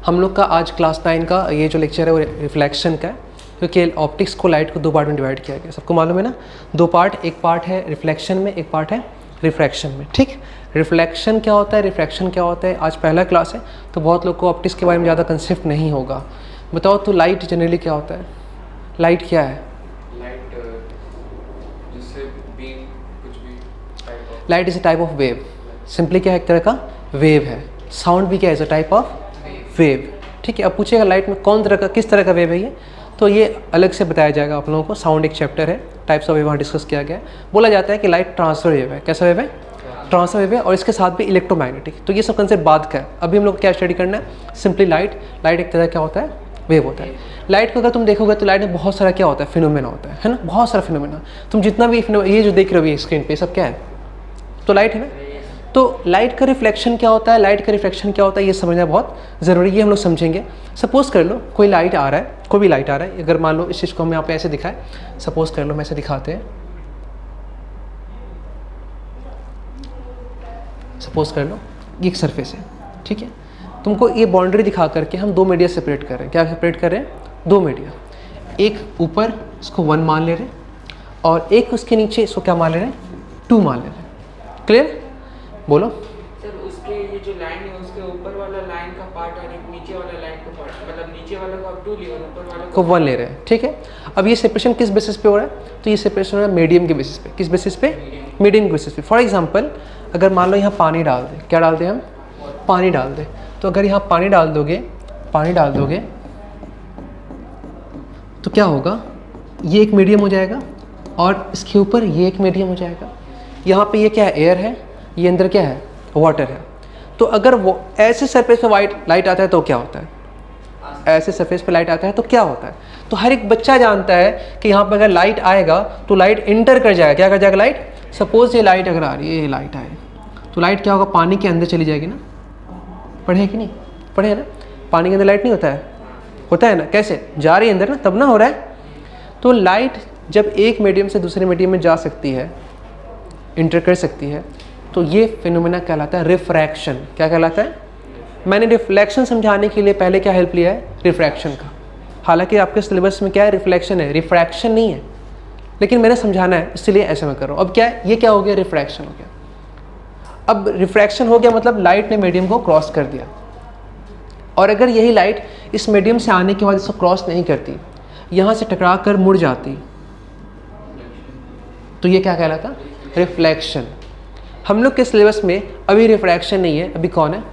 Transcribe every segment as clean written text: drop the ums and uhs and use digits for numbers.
हम लोग का आज क्लास 9 का ये जो लेक्चर है वो रिफ्लेक्शन का है, क्योंकि ऑप्टिक्स को लाइट को दो पार्ट में डिवाइड किया गया। सबको मालूम है ना, दो पार्ट, एक पार्ट है रिफ्लेक्शन में, एक पार्ट है रिफ्रैक्शन में। ठीक, रिफ्लेक्शन क्या होता है, रिफ्रैक्शन क्या होता है, आज पहला क्लास है तो बहुत लोग को ऑप्टिक्स के बारे में ज़्यादा कंसेप्ट नहीं होगा। बताओ तो लाइट जनरली क्या होता है, लाइट क्या है? Light is a type of wave. Simply क्या है, एक तरह का वेव है। साउंड भी क्या है, is a type of wave. ठीक है, अब पूछेगा लाइट में कौन तरह का, किस तरह का वेव है ये, तो ये अलग से बताया जाएगा आप लोगों को। साउंड एक चैप्टर है, टाइप्स ऑफ वेव वहाँ डिस्कस किया गया है। बोला जाता है कि लाइट ट्रांसफर वेव है। कैसा वेव है? ट्रांसफर वेव है, और इसके साथ भी इलेक्ट्रोमैग्नेटिक। तो ये सब कंसेप्ट बाद का है। अभी हम लोग क्या स्टडी करना है, सिंपली लाइट। लाइट एक तरह क्या होता है, वेव होता है। लाइट को अगर तुम देखोगे तो लाइट में बहुत सारा क्या होता है, फिनोमेना होता है ना, बहुत सारा फिनोमेना। तुम जितना भी ये जो देख रहे हो स्क्रीन पे, सब क्या है, तो लाइट है ना। तो लाइट का रिफ्लेक्शन क्या होता है, लाइट का रिफ्लेक्शन क्या होता है, ये समझना बहुत ज़रूरी है। हम लोग समझेंगे। सपोज कर लो कोई लाइट आ रहा है, कोई भी लाइट आ रहा है। अगर मान लो इस चीज़ को हम यहाँ पे ऐसे दिखाएं, सपोज कर लो हम ऐसे दिखाते हैं, सपोज कर लो ये एक सरफेस है। ठीक है, तुमको ये बाउंड्री दिखा करके हम दो मीडिया सेपरेट कर रहे हैं। क्या सेपरेट कर रहे हैं? दो मीडिया। एक ऊपर इसको 1 मान ले रहे हैं, और एक उसके नीचे इसको क्या मान ले रहे हैं, 2 मान ले रहे हैं। क्लियर? बोलो सर। उसके ये जो लाइन है उसके ऊपर वाला लाइन का पार्ट और एक नीचे वाला लाइन का पार्ट, मतलब नीचे वाला को आप 2 लिए और ऊपर वाला को 1 ले रहे हैं। ठीक है, अब ये सेपरेशन किस बेसिस पे हो रहा है, तो ये सेपरेशन हो रहा है मीडियम के बेसिस पे। किस बेसिस पे? मीडियम के बेसिस पे। फॉर एग्जांपल अगर मान लो यहाँ पानी डाल दें, क्या डाल दें हम, पानी डाल दें, तो अगर यहाँ पानी डाल दोगे, पानी डाल दोगे तो क्या होगा, ये एक मीडियम हो जाएगा और इसके ऊपर ये एक मीडियम हो जाएगा। यहाँ पे ये क्या है, एयर है, ये अंदर क्या है, वाटर है। तो अगर वो ऐसे सरफेस पे लाइट आता है तो क्या होता है, ऐसे सरफेस पे लाइट आता है तो क्या होता है। तो हर एक बच्चा जानता है कि यहाँ पर अगर लाइट आएगा तो लाइट इंटर कर जाएगा। क्या कर जाएगा लाइट? सपोज ये लाइट अगर आ रही है, ये लाइट आए तो लाइट क्या होगा, पानी के अंदर चली जाएगी ना। पढ़े कि नहीं पढ़े है ना, पानी के अंदर लाइट नहीं होता है, होता है ना। कैसे जा रही है अंदर ना, तब ना हो रहा है। तो लाइट जब एक मीडियम से दूसरे मीडियम में जा सकती है, इंटर कर सकती है, तो ये फिनोमेना कहलाता है रिफ्रैक्शन। क्या कहलाता है? मैंने रिफ्लेक्शन समझाने के लिए पहले क्या हेल्प लिया है, रिफ्रैक्शन का। हालांकि आपके सिलेबस में क्या है, रिफ्लेक्शन है, रिफ्रैक्शन नहीं है, लेकिन मैंने समझाना है इसलिए ऐसे मैं कर रहा हूँ। अब क्या है, ये क्या हो गया, रिफ्रैक्शन हो गया। अब रिफ्रैक्शन हो गया मतलब लाइट ने मीडियम को क्रॉस कर दिया, और अगर यही लाइट इस मीडियम से आने के बाद इसको क्रॉस नहीं करती, यहाँ से टकरा कर मुड़ जाती, तो ये क्या कहलाता, रिफ्लेक्शन। हम लोग के सिलेबस में अभी रिफ्रैक्शन नहीं है, अभी कौन है,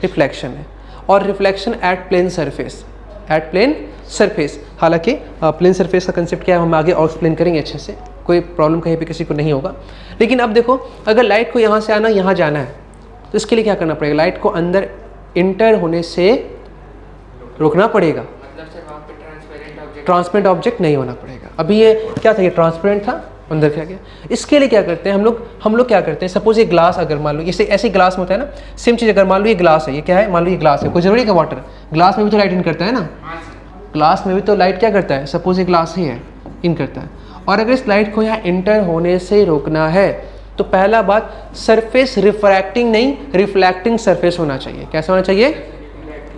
रिफ्लेक्शन है। और reflection at plane surface, at plane surface. हालांकि प्लेन सरफेस का कंसेप्ट क्या है हम आगे और एक्सप्लेन करेंगे अच्छे से, कोई प्रॉब्लम कहीं पे किसी को नहीं होगा। लेकिन अब देखो, अगर लाइट को यहाँ से आना, यहाँ जाना है, तो इसके लिए क्या करना पड़ेगा, लाइट को अंदर इंटर होने से रोकना पड़ेगा। मतलब सर वहाँ पे ट्रांसपेरेंट ऑब्जेक्ट नहीं होना पड़ेगा। अभी ये क्या था, ये ट्रांसपेरेंट था, अंदर क्या गया। इसके लिए क्या करते हैं हम लोग क्या करते हैं, सपोज ये ग्लास अगर मान लो, जैसे ऐसे ग्लास में होता है ना, सेम चीज़ अगर मान लो ये ग्लास है, ये क्या है, मान लो ये ग्लास है, कोई जरूरी का वाटर, ग्लास में भी तो लाइट इन करता है ना, ग्लास में भी तो लाइट क्या करता है, सपोज ये ग्लास ही है, इन करता है। और अगर इस लाइट को यहाँ इंटर होने से रोकना है, तो पहला बात, सरफेस रिफ्रैक्टिंग नहीं, रिफ्लेक्टिंग सरफेस होना चाहिए। कैसा होना चाहिए?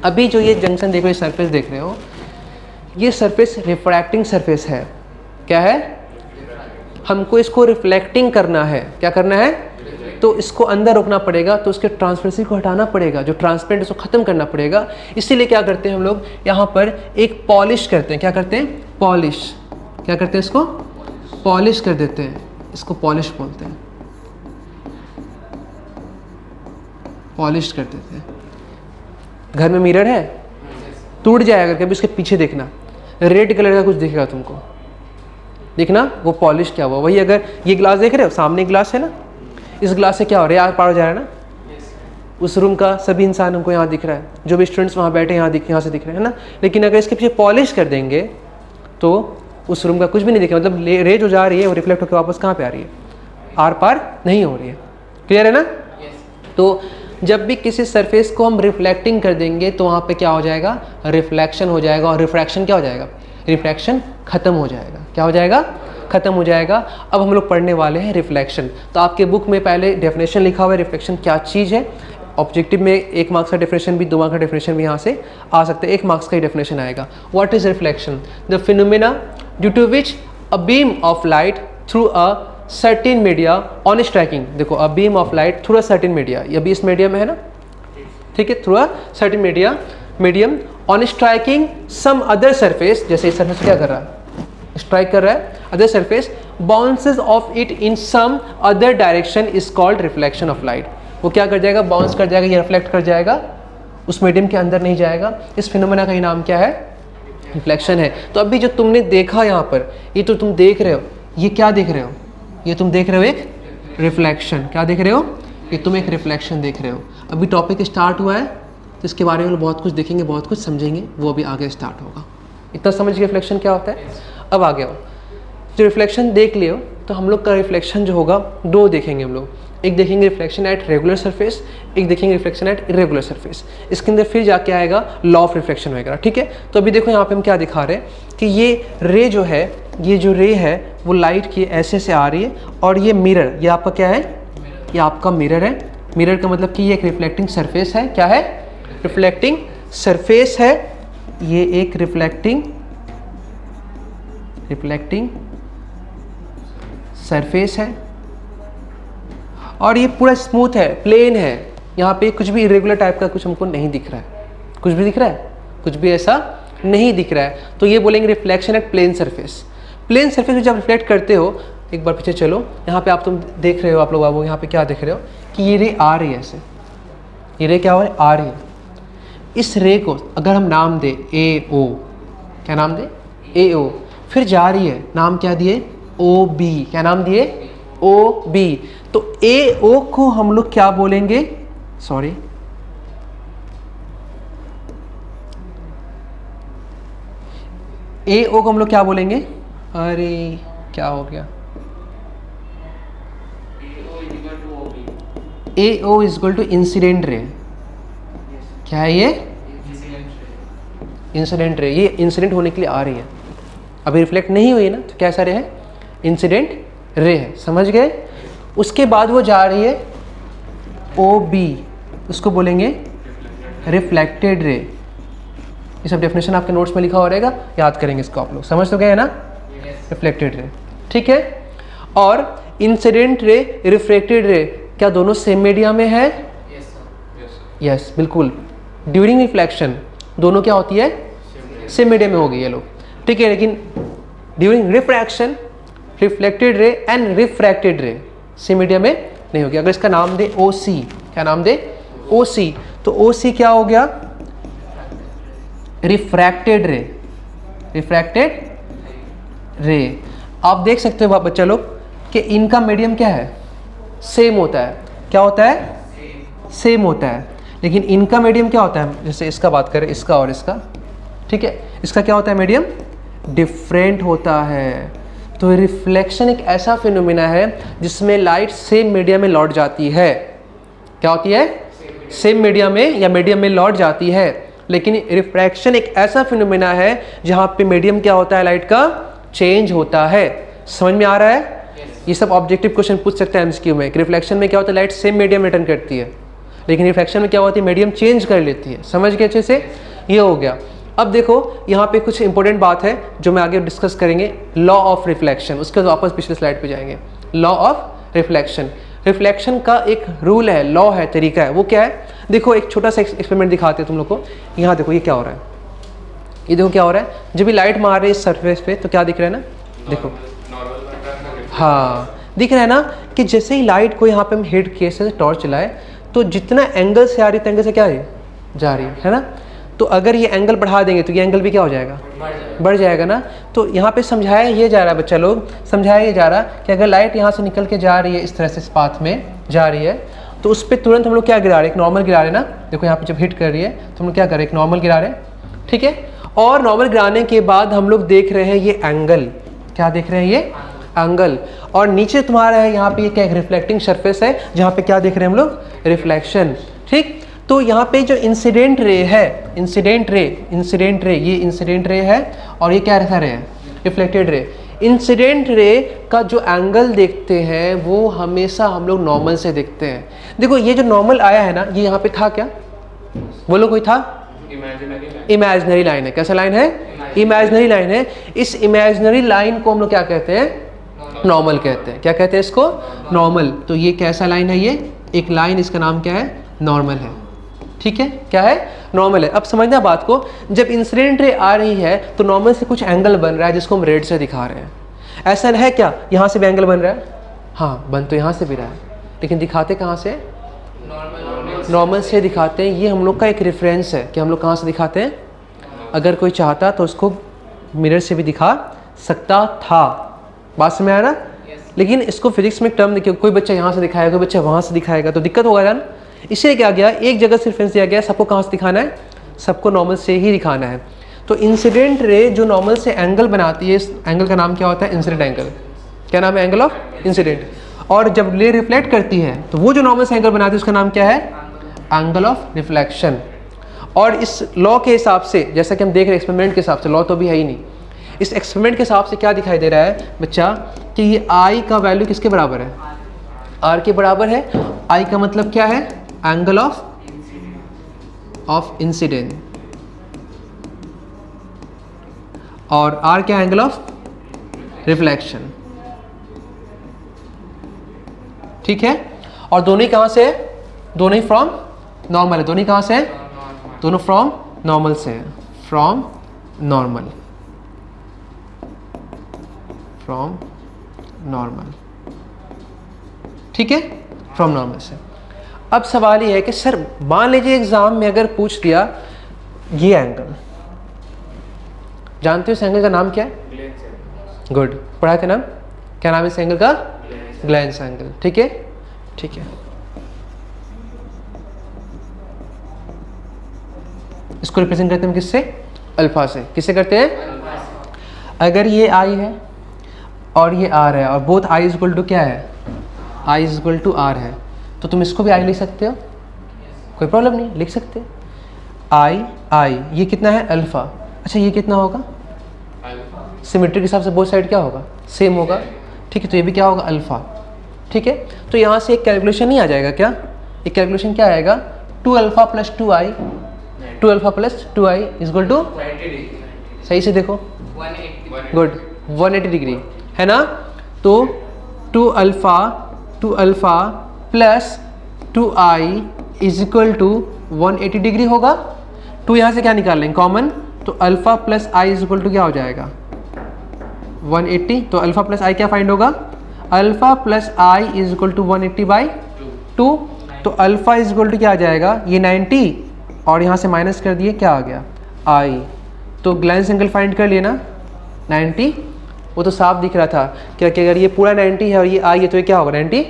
अभी जो ये जंक्शन देख रहे हो, सरफेस देख रहे हो, ये सरफेस रिफ्रैक्टिंग सरफेस है। क्या है? हमको इसको रिफ्लेक्टिंग करना है। क्या करना है? तो इसको अंदर रोकना पड़ेगा, तो उसके ट्रांसपेरेंसी को हटाना पड़ेगा, जो ट्रांसपेरेंट उसको ख़त्म करना पड़ेगा। इसीलिए क्या करते हैं हम लोग, यहाँ पर एक पॉलिश करते हैं। क्या करते हैं? पॉलिश। क्या करते हैं? इसको पॉलिश कर देते हैं, इसको पॉलिश बोलते हैं, पॉलिश कर देते हैं। घर में मिरर है, टूट जाएगा कभी, उसके पीछे देखना, रेड कलर का कुछ दिखेगा तुमको, देखना वो पॉलिश क्या हुआ। वही अगर ये ग्लास देख रहे हो, सामने ग्लास है ना, इस ग्लास से क्या हो रहा है, आर पार हो जा रहा है ना, उस रूम का सभी इंसान हमको यहाँ दिख रहा है, जो भी स्टूडेंट्स वहाँ बैठे यहाँ से दिख रहे हैं ना। लेकिन अगर इसके पीछे पॉलिश कर देंगे तो उस रूम का कुछ भी नहीं दिखेगा, मतलब रे जो जा रही है वो रिफ्लेक्ट होकर वापस कहाँ पे आ रही है, आर पार नहीं हो रही है। क्लियर है ना? तो जब भी किसी सरफेस को हम रिफ्लेक्टिंग कर देंगे तो वहाँ पे क्या हो जाएगा, रिफ्लेक्शन हो जाएगा, और रिफ्रैक्शन क्या हो जाएगा, रिफ्रैक्शन खत्म हो जाएगा। क्या हो जाएगा? खत्म हो जाएगा। अब हम लोग पढ़ने वाले हैं रिफ्लेक्शन। तो आपके बुक में पहले डेफिनेशन लिखा हुआ है रिफ्लेक्शन क्या चीज़ है, ऑब्जेक्टिव में 1 मार्क्स का डेफिनेशन भी, 2 मार्क्स का डेफिनेशन भी यहाँ से आ सकता है, 1 मार्क्स का ही डेफिनेशन आएगा। What is reflection? The phenomena due to which a beam of light through a certain media on striking. देखो, a beam of light through a certain media, ये भी इस मीडियम में है ना, ठीक है, through a certain medium on striking some other surface, जैसे इस सरफेस क्या कर रहा है, स्ट्राइक कर रहा है other surface, bounces off it in some other direction is called reflection of light. वो क्या कर जाएगा, बाउंस कर जाएगा, ये रिफ्लेक्ट कर जाएगा, उस मीडियम के अंदर नहीं जाएगा। इस फिनोमेना का ही नाम क्या है, रिफ्लेक्शन है। तो अभी जो तुमने देखा यहाँ पर, ये तो तुम देख रहे हो, ये क्या देख रहे हो, ये तुम देख रहे हो एक रिफ्लेक्शन। क्या देख रहे हो, ये तुम एक रिफ्लेक्शन देख रहे हो। अभी टॉपिक स्टार्ट हुआ है तो इसके बारे में बहुत कुछ देखेंगे, बहुत कुछ समझेंगे, वो अभी आगे स्टार्ट होगा। इतना समझ गए रिफ्लेक्शन क्या होता है। अब आगे आओ, जो रिफ्लेक्शन देख लियो तो हम लोग का रिफ्लेक्शन जो होगा 2 देखेंगे हम लोग, एक देखेंगे रिफ्लेक्शन एट रेगुलर सरफेस, एक देखेंगे रिफ्लेक्शन एट इरेगुलर सरफेस। इसके अंदर फिर जाके आएगा लॉ ऑफ रिफ्लेक्शन वगैरह, ठीक है। तो अभी देखो यहाँ पे हम क्या दिखा रहे हैं कि ये रे जो है, ये जो रे है वो लाइट की ऐसे से आ रही है, और ये मिरर, ये आपका क्या है, ये आपका मिरर है। मिरर का मतलब कि ये एक रिफ्लेक्टिंग सरफेस है। क्या है, रिफ्लेक्टिंग सरफेस है, ये एक रिफ्लेक्टिंग सरफेस है, और ये पूरा स्मूथ है, प्लेन है, यहाँ पे कुछ भी इरेगुलर टाइप का कुछ हमको नहीं दिख रहा है। कुछ भी दिख रहा है, कुछ भी ऐसा नहीं दिख रहा है, तो ये बोलेंगे reflection at plane surface. Plane surface में जब रिफ्लेक्ट करते हो, एक बार पीछे चलो, यहाँ पे आप तुम देख रहे हो, आप लोग बाबू यहाँ पे क्या देख रहे हो कि ये रे आ रही है ऐसे, ये रे क्या हो रही है, आ रही है। इस रे को अगर हम नाम दे ए ओ, क्या नाम दे, ए ओ, फिर जा रही है, नाम क्या दिए, ओ बी, क्या नाम दिए, ओ बी। तो ए ओ को हम लोग क्या बोलेंगे, सॉरी, ए ओ को हम लोग क्या बोलेंगे, अरे क्या हो गया, A O is equal to incident ray. क्या है ये, इंसिडेंट रे, ये इंसिडेंट होने के लिए आ रही है, अभी रिफ्लेक्ट नहीं हुई ना, तो कैसा रे है, इंसिडेंट रे है, समझ गए। उसके बाद वो जा रही है ओ बी, उसको बोलेंगे रिफ्लेक्टेड रे। ये सब डेफिनेशन आपके नोट्स में लिखा हो रहेगा, याद करेंगे इसको आप लोग, समझ तो गए है ना, रिफ्लेक्टेड रे, ठीक है। और इंसिडेंट रे, रिफ्लेक्टेड रे, क्या दोनों सेम मीडिया में है, यस बिल्कुल। ड्यूरिंग रिफ्लेक्शन दोनों क्या होती है, सेम मीडिया में होगी ये लोग, ठीक है। लेकिन during refraction reflected ray and refracted रे सेम मीडिया में नहीं होगी। अगर इसका नाम दे ओ सी, क्या नाम दे, ओ सी, तो ओ सी क्या हो गया, रिफ्रैक्टेड रे, रिफ्रैक्टेड रे। आप देख सकते हो बच्चा लोग कि इनका मीडियम क्या है, सेम होता है। क्या होता है, सेम होता है। लेकिन इनका मीडियम क्या होता है, जैसे इसका बात करें, इसका और इसका, ठीक है, इसका क्या होता है, मीडियम डिफरेंट होता है। तो रिफ्लेक्शन एक ऐसा फिनोमेना है जिसमें लाइट सेम मीडियम में लौट जाती है। क्या होती है, सेम मीडियम में या मीडियम में लौट जाती है। लेकिन रिफ्रैक्शन एक ऐसा फिनोमेना है जहाँ पे मीडियम क्या होता है, लाइट का चेंज होता है। समझ में आ रहा है, ये सब ऑब्जेक्टिव क्वेश्चन पूछ सकते हैं एमसीक्यू में। रिफ्लेक्शन में क्या होता है, लाइट सेम मीडियम रिटर्न करती है, लेकिन रिफ्लेक्शन में क्या होती है, मीडियम चेंज कर लेती है। समझ गए अच्छे से, ये हो गया। अब देखो यहाँ पे कुछ इंपॉर्टेंट बात है जो मैं आगे डिस्कस करेंगे, लॉ ऑफ रिफ्लेक्शन। उसके बाद वापस पिछले स्लाइड पे जाएंगे। लॉ ऑफ रिफ्लेक्शन, रिफ्लेक्शन का एक रूल है, लॉ है, तरीका है। वो क्या है, देखो एक छोटा सा एक्सपेरिमेंट दिखाते हैं तुम लोग को। यहाँ देखो ये क्या हो रहा है, ये देखो क्या हो रहा है, जब भी लाइट मार रही है इस सरफेस पे तो क्या दिख रहा है ना, देखो हाँ दिख रहा है ना, कि जैसे ही लाइट को यहाँ पे हम हिट किए से टॉर्च चलाए तो जितना एंगल से आ रही है एंगल से क्या है, जा रही है ना। तो अगर ये एंगल बढ़ा देंगे तो ये एंगल भी क्या हो जाएगा, बढ़ जाएगा ना। तो यहाँ पे समझाया ये जा रहा है बच्चा लोग, समझाया ये जा रहा है कि अगर लाइट यहाँ से निकल के जा रही है, इस तरह से इस पाथ में जा रही है, तो उस पर तुरंत हम लोग क्या गिरा रहे हैं, एक नॉर्मल गिरा रहे हैं ना। देखो यहाँ पे जब हिट कर रही है तो हम लोग क्या कर रहे हैं, एक नॉर्मल गिरा रहे हैं, ठीक है। और नॉर्मल गिराने के बाद हम लोग देख रहे हैं ये एंगल, क्या देख रहे हैं, ये एंगल। और नीचे तुम्हारा है यहाँ पे क्या, एक रिफ्लेक्टिंग सरफेस है जहाँ पे क्या देख रहे हैं हम लोग, रिफ्लेक्शन, ठीक। तो यहाँ पे जो इंसिडेंट रे है, इंसिडेंट रे, ये इंसिडेंट रे है, और ये क्या रखा रे है, रिफ्लेक्टेड रे। इंसिडेंट रे का जो एंगल देखते हैं वो हमेशा हम लोग नॉर्मल से देखते हैं। देखो ये जो नॉर्मल आया है ना, ये यहाँ पे था क्या, बोलो कोई था? इमेजिनरी लाइन है। कैसा लाइन है? इमेजिनरी लाइन है। इस इमेजिनरी लाइन को हम लोग क्या कहते हैं? नॉर्मल कहते हैं। क्या कहते हैं इसको? नॉर्मल। तो ये कैसा लाइन है? ये एक लाइन, इसका नाम क्या है? नॉर्मल है। ठीक है, क्या है? नॉर्मल है। अब समझना बात को, जब इंसिडेंट रे आ रही है तो नॉर्मल से कुछ एंगल बन रहा है जिसको हम रेड से दिखा रहे हैं। ऐसा है क्या यहाँ से भी एंगल बन रहा है? हाँ, बन तो यहाँ से भी रहा है, लेकिन दिखाते कहाँ से? नॉर्मल से दिखाते हैं। ये हम लोग का एक रेफरेंस है कि हम लोग कहाँ से दिखाते हैं। अगर कोई चाहता तो उसको मिरर से भी दिखा सकता था। बात समझ में आया ना? लेकिन इसको फिजिक्स में एक टर्म देखिए, कोई बच्चा यहाँ से दिखाएगा, कोई बच्चा वहाँ से दिखाएगा, तो दिक्कत होगा ना। इसलिए क्या गया, एक जगह से रेफरेंस दिया गया, सबको कहाँ से दिखाना है? सबको नॉर्मल से ही दिखाना है। तो इंसिडेंट रे जो नॉर्मल से एंगल बनाती है, इस एंगल का नाम क्या होता है? Incident angle. क्या नाम है? Angle of incident. और जब रे रिफ्लेक्ट करती है तो वो जो नॉर्मल से एंगल बनाती है उसका नाम क्या है? Angle of reflection. और इस लॉ के हिसाब से, जैसा कि हम देख रहे हैं एक्सपेरिमेंट के हिसाब से, लॉ तो भी है ही नहीं, इस एक्सपेरिमेंट के हिसाब से क्या दिखाई दे रहा है बच्चा कि ये आई का वैल्यू किसके बराबर है? आर के बराबर है। आई का मतलब क्या है? Angle of incident. और आर क्या? Angle of reflection. ठीक है। और दोनों ही कहाँ से है? दोनों ही फ्रॉम नॉर्मल है। दोनों ही कहाँ से है? दोनों फ्रॉम नॉर्मल से है। From normal, from normal. ठीक है, फ्रॉम नॉर्मल से। अब सवाल ये है कि सर मान लीजिए एग्जाम में अगर पूछ दिया ये एंगल, जानते हो इस एंगल का नाम क्या है? गुड, पढ़ाए थे नाम। क्या नाम है इस एंगल का? Glance angle. ठीक है, ठीक है। इसको रिप्रेजेंट करते हैं किससे? अल्फा से। किससे करते हैं? अगर ये आई है और ये आर है और both I is equal to क्या है? I is equal to R है, तो तुम इसको भी आई लिख सकते हो, कोई प्रॉब्लम नहीं, लिख सकते हो। आई ये कितना है? अल्फा। अच्छा ये कितना होगा? सिमेट्री के हिसाब से बोथ साइड क्या होगा? सेम होगा। ठीक है, तो ये भी क्या होगा? अल्फा। ठीक है, तो यहाँ से एक कैलकुलेशन नहीं आ जाएगा क्या? एक कैलकुलेशन क्या आएगा? 2 alpha plus 2i, 2 alpha plus 2i is equal to, सही से देखो, गुड, 180 डिग्री है ना। तो 2 alpha plus 2i is equal to 180 degree होगा। 2 यहाँ से क्या निकाल लेंगे? कॉमन। तो alpha plus I is equal to क्या हो जाएगा? 180। तो अल्फा प्लस आई क्या फाइंड होगा? Alpha plus I is equal to 180/2। तो अल्फा इज इक्वल टू क्या आ जाएगा? ये 90 और यहाँ से माइनस कर दिए, क्या आ गया? आई। तो ग्लैंस एंगल फाइंड कर लिए ना 90। वो तो साफ दिख रहा था क्या कि अगर ये पूरा 90 है और ये आई है तो ये क्या होगा? 90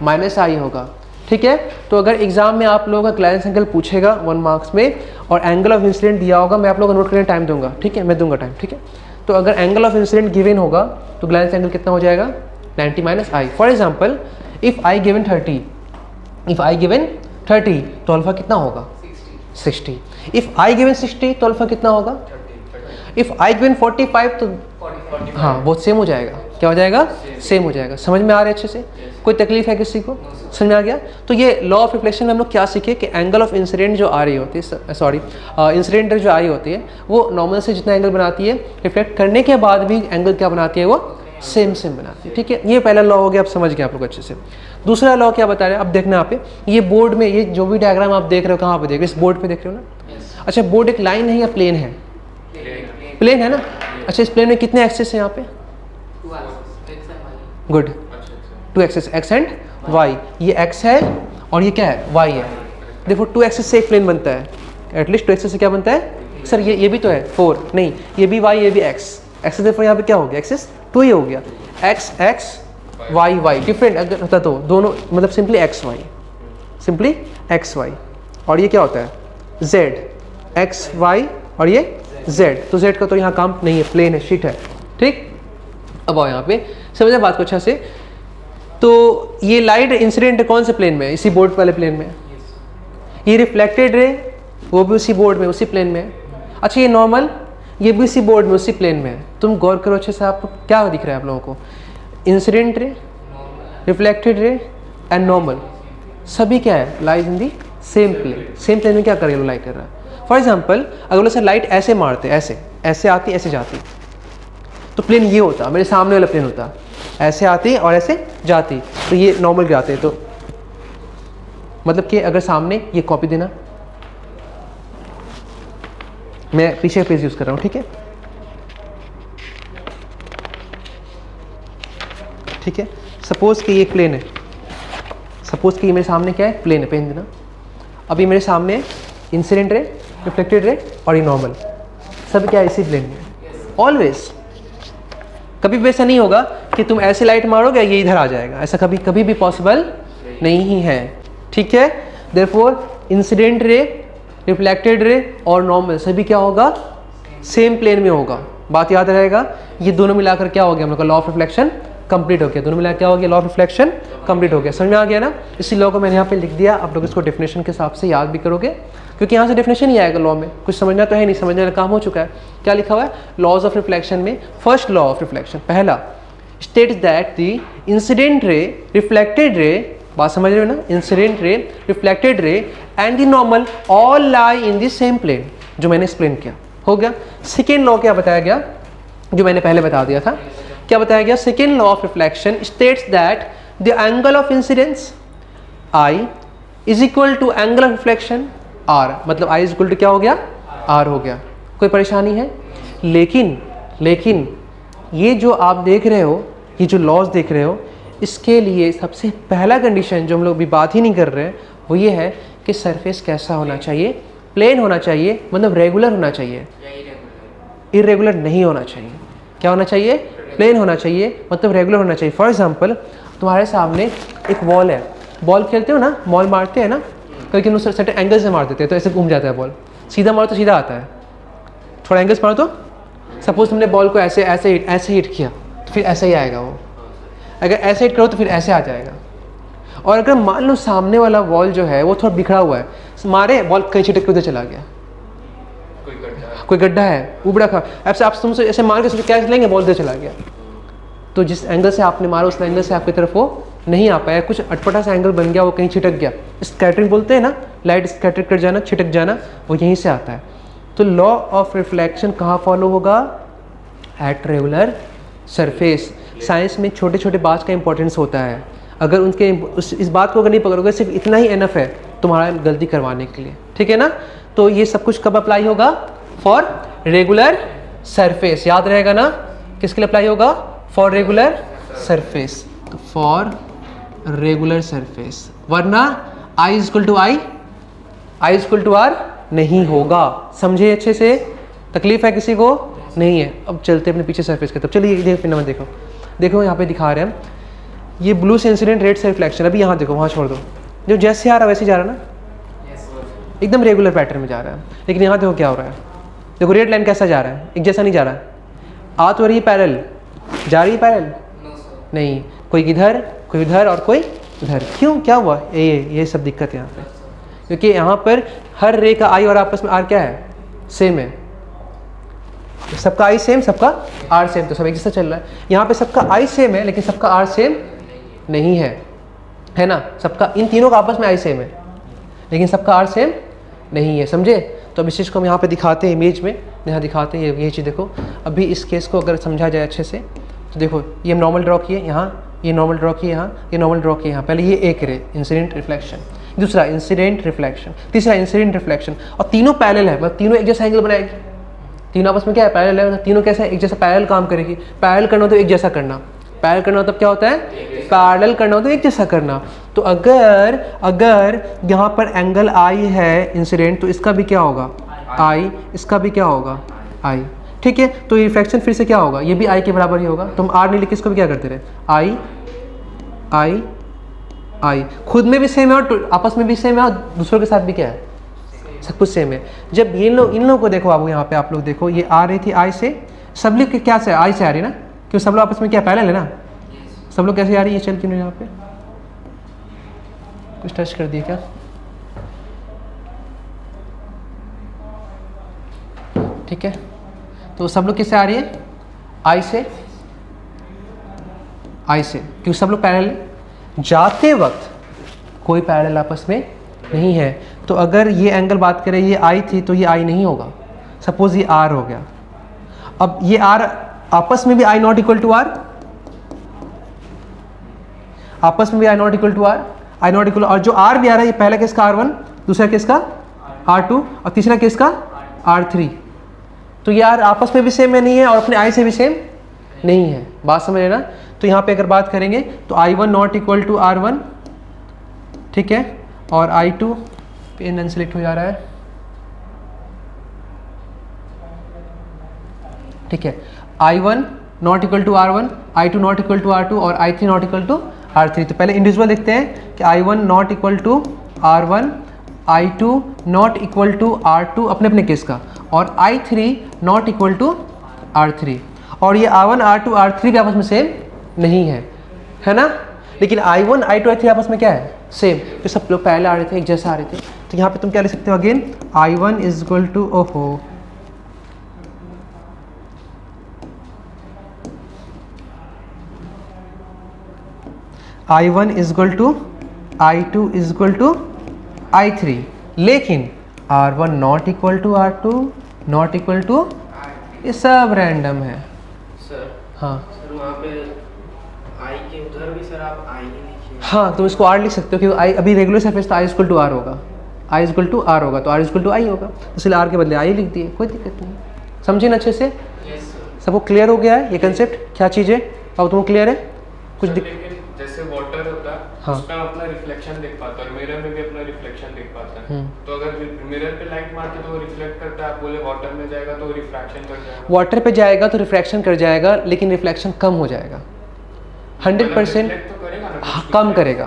माइनस आई होगा। ठीक है, तो अगर एग्जाम में आप लोगों का ग्लैंस एंगल पूछेगा 1 मार्क्स में और एंगल ऑफ इंसिडेंट दिया होगा, मैं आप लोगों को नोट करने टाइम दूंगा। ठीक है, मैं दूंगा टाइम। ठीक है, तो अगर एंगल ऑफ इंसिडेंट गिवन होगा तो ग्लैंस एंगल कितना हो जाएगा? 90 minus I. For example if I given 30, if I given 30 तो अल्फा कितना होगा? 60। इफ आई गिवन 60 तो अल्फा कितना होगा? इफ आई गिवन 45 तो हाँ वो सेम हो जाएगा। क्या हो जाएगा? सेम हो जाएगा। समझ में आ रहा है अच्छे से? कोई तकलीफ है किसी को? समझ में आ गया? तो ये लॉ ऑफ रिफ्लेक्शन में हम लोग क्या सीखे कि एंगल ऑफ इंसिडेंट जो आ रही होती है, सॉरी इंसिडेंट जो आ रही होती है वो नॉर्मल से जितना एंगल बनाती है, रिफ्लेक्ट करने के बाद भी एंगल क्या बनाती है? वो सेम बनाती है। ठीक है, ये पहला लॉ हो गया, आप समझ गए आप लोग अच्छे से। दूसरा लॉ क्या बता रहे हैं? अब देखना यहाँ पे, ये बोर्ड में ये जो भी डायग्राम आप देख रहे हो, कहाँ पे देख रहे हो? इस बोर्ड पे देख रहे हो ना? अच्छा, बोर्ड एक लाइन है या प्लेन है? प्लेन है ना। अच्छा, इस प्लेन में कितने एक्सेस हैं यहाँ पे? Good, 2 axes, x and y. ये एक्स है और ये क्या है? वाई है। देखो 2 एक्सेस से एक प्लेन बनता है, एटलीस्ट 2 एक्सेस से क्या बनता है? सर ये भी तो है 4, नहीं ये भी वाई, ये भी एक्स। एक्सेस देखो यहाँ पे क्या हो गया? एक्सेस 2 ही हो गया। X x y y, different अगर होता तो दोनों मतलब simply x y, simply x y. और ये क्या होता है? जेड, एक्स वाई और ये जेड। तो जेड का तो यहाँ काम नहीं है, प्लेन है, शीट है। ठीक, अब आओ यहाँ पे समझे बात को अच्छा से। तो ये लाइट इंसिडेंट कौन से प्लेन में है? इसी बोर्ड वाले प्लेन में। ये रिफ्लेक्टेड रे वो भी उसी बोर्ड में, उसी प्लेन में। अच्छा, ये नॉर्मल, ये भी उसी बोर्ड में उसी प्लेन में है। तुम गौर करो अच्छे से, आपको क्या दिख रहा है आप लोगों को, incident ray, reflected ray and normal, सभी क्या है, lies in the same plane. Same plane में क्या कर रही लाइट कर रहा है। फॉर एग्जाम्पल अगर से लाइट ऐसे मारते, ऐसे ऐसे आती ऐसे जाती, तो प्लेन ये होता, मेरे सामने वाला प्लेन होता, ऐसे आती और ऐसे जाती, तो ये नॉर्मल गिराते। तो मतलब कि अगर सामने ये कॉपी देना, मैं पीछे पेज यूज कर रहा हूँ, ठीक है, ठीक है। सपोज कि ये एक प्लेन है, सपोज कि ये मेरे सामने क्या है, प्लेन है, पेन देना। अभी मेरे सामने इंसिडेंट रे, रिफ्लेक्टेड रे और ये नॉर्मल, सब क्या है इसी प्लेन में। ऑलवेज, कभी भी ऐसा नहीं होगा कि तुम ऐसे लाइट मारोगे ये इधर आ जाएगा, ऐसा कभी कभी भी पॉसिबल नहीं है, ठीक है। देयरफॉर इंसिडेंट रे, रिफ्लेक्टेड रे और नॉर्मल सभी क्या होगा, सेम प्लेन में होगा। बात याद रहेगा, ये दोनों मिलाकर क्या हो गया हम लोग का लॉ ऑफ रिफ्लेक्शन कंप्लीट हो गया। दोनों मिलाकर क्या हो गया, लॉ ऑफ रिफ्लेक्शन कंप्लीट हो गया। समझ में आ गया ना। इसी लॉ को मैंने यहाँ पे लिख दिया, आप लोग इसको डेफिनेशन के हिसाब से याद भी करोगे, क्योंकि यहाँ से डेफिनेशन ही आएगा लॉ में, कुछ समझना तो है नहीं, समझने का काम हो चुका है। क्या लिखा हुआ है, लॉज ऑफ रिफ्लेक्शन में फर्स्ट लॉ ऑफ रिफ्लेक्शन पहला states that the incident ray, reflected रे, बात समझ रहे हो ना, incident ray, reflected ray and the normal all lie in the same plane, जो मैंने एक्सप्लेन किया, हो गया। सेकेंड लॉ क्या बताया गया, जो मैंने पहले बता दिया था, क्या बताया गया, second law of reflection states that the angle of incidence I is equal to angle of reflection R, मतलब आई इज इक्वल टू क्या हो गया, आर हो गया। कोई परेशानी है, लेकिन ये जो आप देख रहे हो, ये जो लॉज देख रहे हो, इसके लिए सबसे पहला कंडीशन जो हम लोग भी बात ही नहीं कर रहे हैं वो ये है कि सरफेस कैसा होना चाहिए, प्लेन होना चाहिए, मतलब रेगुलर होना चाहिए, इरेगुलर नहीं होना चाहिए। क्या होना चाहिए, प्लेन होना चाहिए, मतलब रेगुलर होना चाहिए। फॉर एग्जाम्पल तुम्हारे सामने एक वॉल है, बॉल खेलते हो ना, बॉल मारते हैं ना, कभी कभी सर्टेन एंगल से मार देते हैं तो ऐसे घूम जाता है बॉल, सीधा मारो तो सीधा आता है, थोड़ा एंगल से मारो तो, सपोज तुमने बॉल को ऐसे हिट किया तो फिर ऐसे ही आएगा वो, अगर ऐसे हिट करो तो फिर ऐसे आ जाएगा। और अगर मान लो सामने वाला बॉल जो है वो थोड़ा बिखरा हुआ है, मारे बॉल कहीं छिटक के उधर चला गया, कोई गड्ढा है उबड़ा खा, ऐसे आप तुमसे ऐसे मार के कैच लेंगे, बॉल उधर चला गया, तो जिस एंगल से आपने मारा उस एंगल से आपकी तरफ वो नहीं आ पाया, कुछ अटपटा सा एंगल बन गया, वो कहीं छिटक गया। स्कैटरिंग बोलते हैं ना, लाइट स्कैटर कर जाना, छिटक जाना, वो यहीं से आता है। तो लॉ ऑफ रिफ्लेक्शन कहाँ फॉलो होगा, एट रेगुलर सरफेस। साइंस में छोटे छोटे बात का इंपॉर्टेंस होता है, अगर उनके इस बात को अगर नहीं पकड़ोगे, सिर्फ इतना ही एनफ है तुम्हारा गलती करवाने के लिए, ठीक है ना। तो ये सब कुछ कब अप्लाई होगा, फॉर रेगुलर सरफेस, याद रहेगा ना, किसके लिए अप्लाई होगा, फॉर रेगुलर सरफेस, तो फॉर रेगुलर सरफेस, वरना I is equal to I is equal to R नहीं होगा। समझे अच्छे से, तकलीफ है किसी को, नहीं है। अब चलते अपने पीछे सरफेस की तरफ, चलिए देखो फिर नंबर देखो यहाँ पे दिखा रहे हैं, ये ब्लू से इंसिडेंट, रेड से रिफ्लेक्शन। अभी यहाँ देखो, वहाँ छोड़ दो, जो जैसे आ रहा है वैसे जा रहा है ना, एकदम रेगुलर पैटर्न में जा रहा है। लेकिन यहाँ देखो क्या हो रहा है, देखो रेड लाइन कैसा जा रहा है, एक जैसा नहीं जा रहा है, आ तो रही है पैरेलल, जा रही है पैरेलल नहीं, कोई इधर कोई उधर और कोई उधर। क्यों, क्या हुआ, ये सब दिक्कत है यहाँ पे, क्योंकि यहाँ पर हर रे का आई और आपस में आर क्या है, सेम है, सबका आई सेम, सबका आर सेम, तो सब एक जैसा चल रहा है। यहाँ पे सबका आई सेम है लेकिन सबका आर सेम नहीं है ना, सबका इन तीनों का आपस में आई सेम है लेकिन सबका आर सेम नहीं है, समझे। तो अब इस चीज़ को हम यहाँ पे दिखाते हैं, इमेज में यहाँ दिखाते हैं, ये चीज़ देखो। अभी इस केस को अगर समझा जाए अच्छे से तो देखो, ये हम नॉर्मल ड्रॉ किए यहाँ, ये नॉर्मल ड्रॉ किए यहाँ, ये नॉर्मल ड्रॉ किए यहाँ। पहले ये एक रे इंसिडेंट रिफ्लेक्शन, दूसरा इंसिडेंट रिफ्लेक्शन, तीसरा इंसिडेंट रिफ्लेक्शन, और तीनों पैरेलल है, मतलब तीनों एक जैसा एंगल बनाएगी, तीनों आपस में क्या है, पैरेलल है, मतलब तीनों कैसे एक जैसा पैरेलल काम करेगी। पैरेलल करना तो एक जैसा करना, पैरेलल करना मतलब क्या होता है, पैरेलल करना होता है एक जैसा करना। तो अगर यहाँ पर एंगल आई है इंसिडेंट, तो इसका भी क्या होगा आई, इसका भी क्या होगा आई, ठीक है। तो रिफ्लेक्शन फिर से क्या होगा, ये भी आई के बराबर ही होगा। तो हम आर नहीं लिखे, इसको भी क्या करते रहे, आई आई आई, खुद में भी सेम है और आपस में भी सेम है और दूसरों के साथ भी क्या है, सब कुछ सेम है। जब इन लोगों को देखो, आप यहाँ पे आप लोग देखो, ये आ रही थी आई से, सब लोग क्या से आई से आ रही है ना, क्यों सब लोग आपस में क्या पैरेलल है ना, सब लोग कैसे आ रही है, ये चल क्यों यहाँ पे कुछ टच कर दिया क्या, ठीक है। तो सब लोग किससे आ रही है? आई से, आई से, क्योंकि सब लोग पैरेलल। जाते वक्त कोई पैरेलल आपस में नहीं है। तो अगर ये एंगल बात करें, ये आई थी तो ये आई नहीं होगा। सपोज ये आर हो गया। अब ये आर आपस में भी I not equal to R, आपस में भी I not equal to R, I not equal, और जो आर भी आ रहा है ये पहला किसका R1, दूसरा किसका R2 और तीसरा किसका R3। तो ये आर आपस में भी सेम में नहीं है और अपने आई से भी सेम नहीं है। बात समझ लेना। तो यहाँ पे अगर बात करेंगे तो I1 not equal to R1, ठीक है, और I2 पे नन सेलेक्ट हो जा रहा है, ठीक है। I1 not equal to R1, I2 not equal to R2 और I3 not equal to R3। तो पहले इंडिविजुअल देखते हैं कि I1 not equal to R1, I2 not equal to R2 अपने अपने केस का, और I3 not equal to R3। और ये R1, R2, R3 भी आपस में सेम नहीं है ना। लेकिन I1, I2, I3 आपस में क्या है? सेम। तो सब लोग पहले आ रहे थे, एक जैसा आ रहे थे। तो यहाँ पे तुम क्या लिख सकते हो again? I1 is equal to, ओहो, I1 is equal to I2 is equal to I3, लेकिन R1 not equal to R2 not equal to, ये सब रैंडम है सर। हाँ सर वहाँ पे आई के उधर भी सर आप आई ही लिखिए। हाँ, तुम इसको R लिख सकते हो क्योंकि आई अभी रेगुलर सरफेस तो I इक्वल टू R होगा, I इक्वल टू R होगा, तो R इक्वल टू I होगा, इसलिए R के बदले I लिख दिए, कोई दिक्कत नहीं। समझे ना अच्छे से? Yes sir. सबको क्लियर हो गया है ये कंसेप्ट क्या चीज़ है? और तुमको क्लियर है कुछ लेकिन जैसे वाटर होता है, हाँ। उसमें हम अपना रिफ्लेक्शन देख पाता है और मिरर में भी अपना रिफ्लेक्शन देख पाता है। तो अगर मिरर पे लाइट मारते तो वो रिफ्लेक्ट करता है, आप बोले वाटर में जाएगा तो रिफ्रैक्शन कर जाएगा। वाटर पे जाएगा तो रिफ्रैक्शन कर जाएगा, लेकिन रिफ्लेक्शन कम हो जाएगा, 100% तो करेगा ना, हाँ, कम करेगा,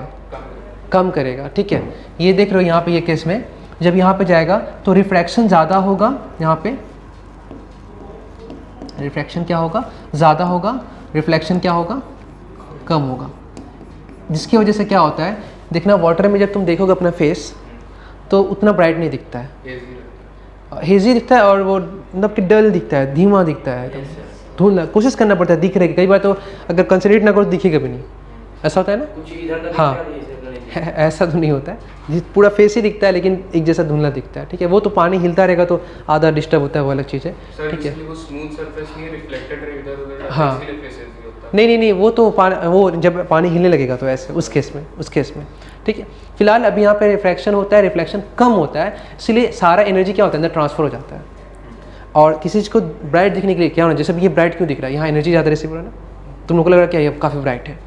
कम करेगा, ठीक है। ये देख रहे हो यहाँ पे ये केस में, जब यहाँ पे जाएगा तो रिफ्रैक्शन ज़्यादा होगा, यहाँ पे रिफ्रैक्शन क्या होगा? ज़्यादा होगा, रिफ्लेक्शन क्या होगा? कम होगा। जिसकी वजह से क्या होता है, देखना वाटर में जब तुम देखोगे अपना फेस तो उतना ब्राइट नहीं दिखता है, हेजी दिखता है, और वो मतलब कि डल दिखता है, धीमा दिखता है, धुंधला। कोशिश करना पड़ता है दिख रहे, कई बार तो अगर कंसंट्रेट ना करो तो दिखेगा भी नहीं, ऐसा होता है ना। कुछ इधर हाँ, ऐसा तो नहीं होता है, पूरा फेस ही दिखता है लेकिन एक जैसा धुंधला दिखता है, ठीक है। वो तो पानी हिलता रहेगा तो आधा डिस्टर्ब होता है, वो अलग चीज़ है, ठीक है। वो स्मूथ सरफेस नहीं रिफ्लेक्टेड रहे इधर उधर, हाँ। इसलिए फेस ऐसे होता है। नहीं, वो तो वो जब पानी हिलने लगेगा तो ऐसे, उस केस में, ठीक है। फिलहाल अभी यहाँ पे रिफ्रैक्शन होता है, रिफ्लेक्शन कम होता है, इसलिए सारा एनर्जी क्या होता है अंदर ट्रांसफर हो जाता है। और किसी चीज़ को ब्राइट दिखने के लिए क्या होना, जैसे ये ब्राइट क्यों दिख रहा है, यहाँ एनर्जी ज़्यादा रिसीव हो रहा है ना, तुम लोग को लग रहा है क्या ये काफ़ी ब्राइट है,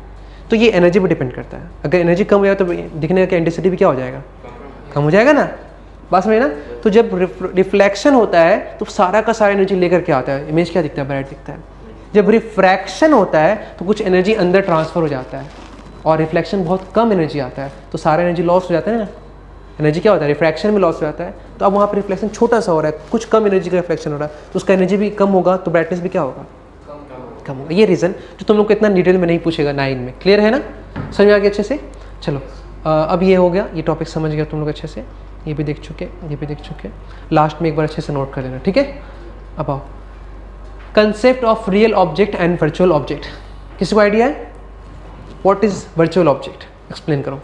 तो ये एनर्जी पर डिपेंड करता है। अगर एनर्जी कम हो जाए तो दिखने का इंटेंसिटी भी क्या हो जाएगा? कम हो जाएगा ना। बस में ना। तो जब रिफ्लेक्शन होता है तो सारा का सारा एनर्जी लेकर के आता है, इमेज क्या दिखता है? ब्राइट दिखता है। जब रिफ्रैक्शन होता है तो कुछ एनर्जी अंदर ट्रांसफर हो जाता है, और रिफ्लेक्शन बहुत कम एनर्जी आता है, तो सारा एनर्जी लॉस हो जाता है ना। एनर्जी क्या होता है? रिफ्रैक्शन में लॉस हो जाता है, तो अब वहाँ पर रिफ्लेक्शन छोटा सा हो रहा है, कुछ कम एनर्जी का रिफ्लेक्शन हो रहा है, तो उसका एनर्जी भी कम होगा, तो ब्राइटनेस भी क्या होगा? कम होगा। ये रीज़न जो तुम लोग को इतना डिटेल में नहीं पूछेगा 9 में। क्लियर है ना? समझ में आ गया अच्छे से? चलो अब ये हो गया, ये टॉपिक समझ गया तुम लोग अच्छे से, ये भी देख चुके, ये भी देख चुके। लास्ट में एक बार अच्छे से नोट कर लेना, ठीक है। अब आओ, concept of real object and virtual object. किसी को आइडिया है? What is virtual object? Explain करो।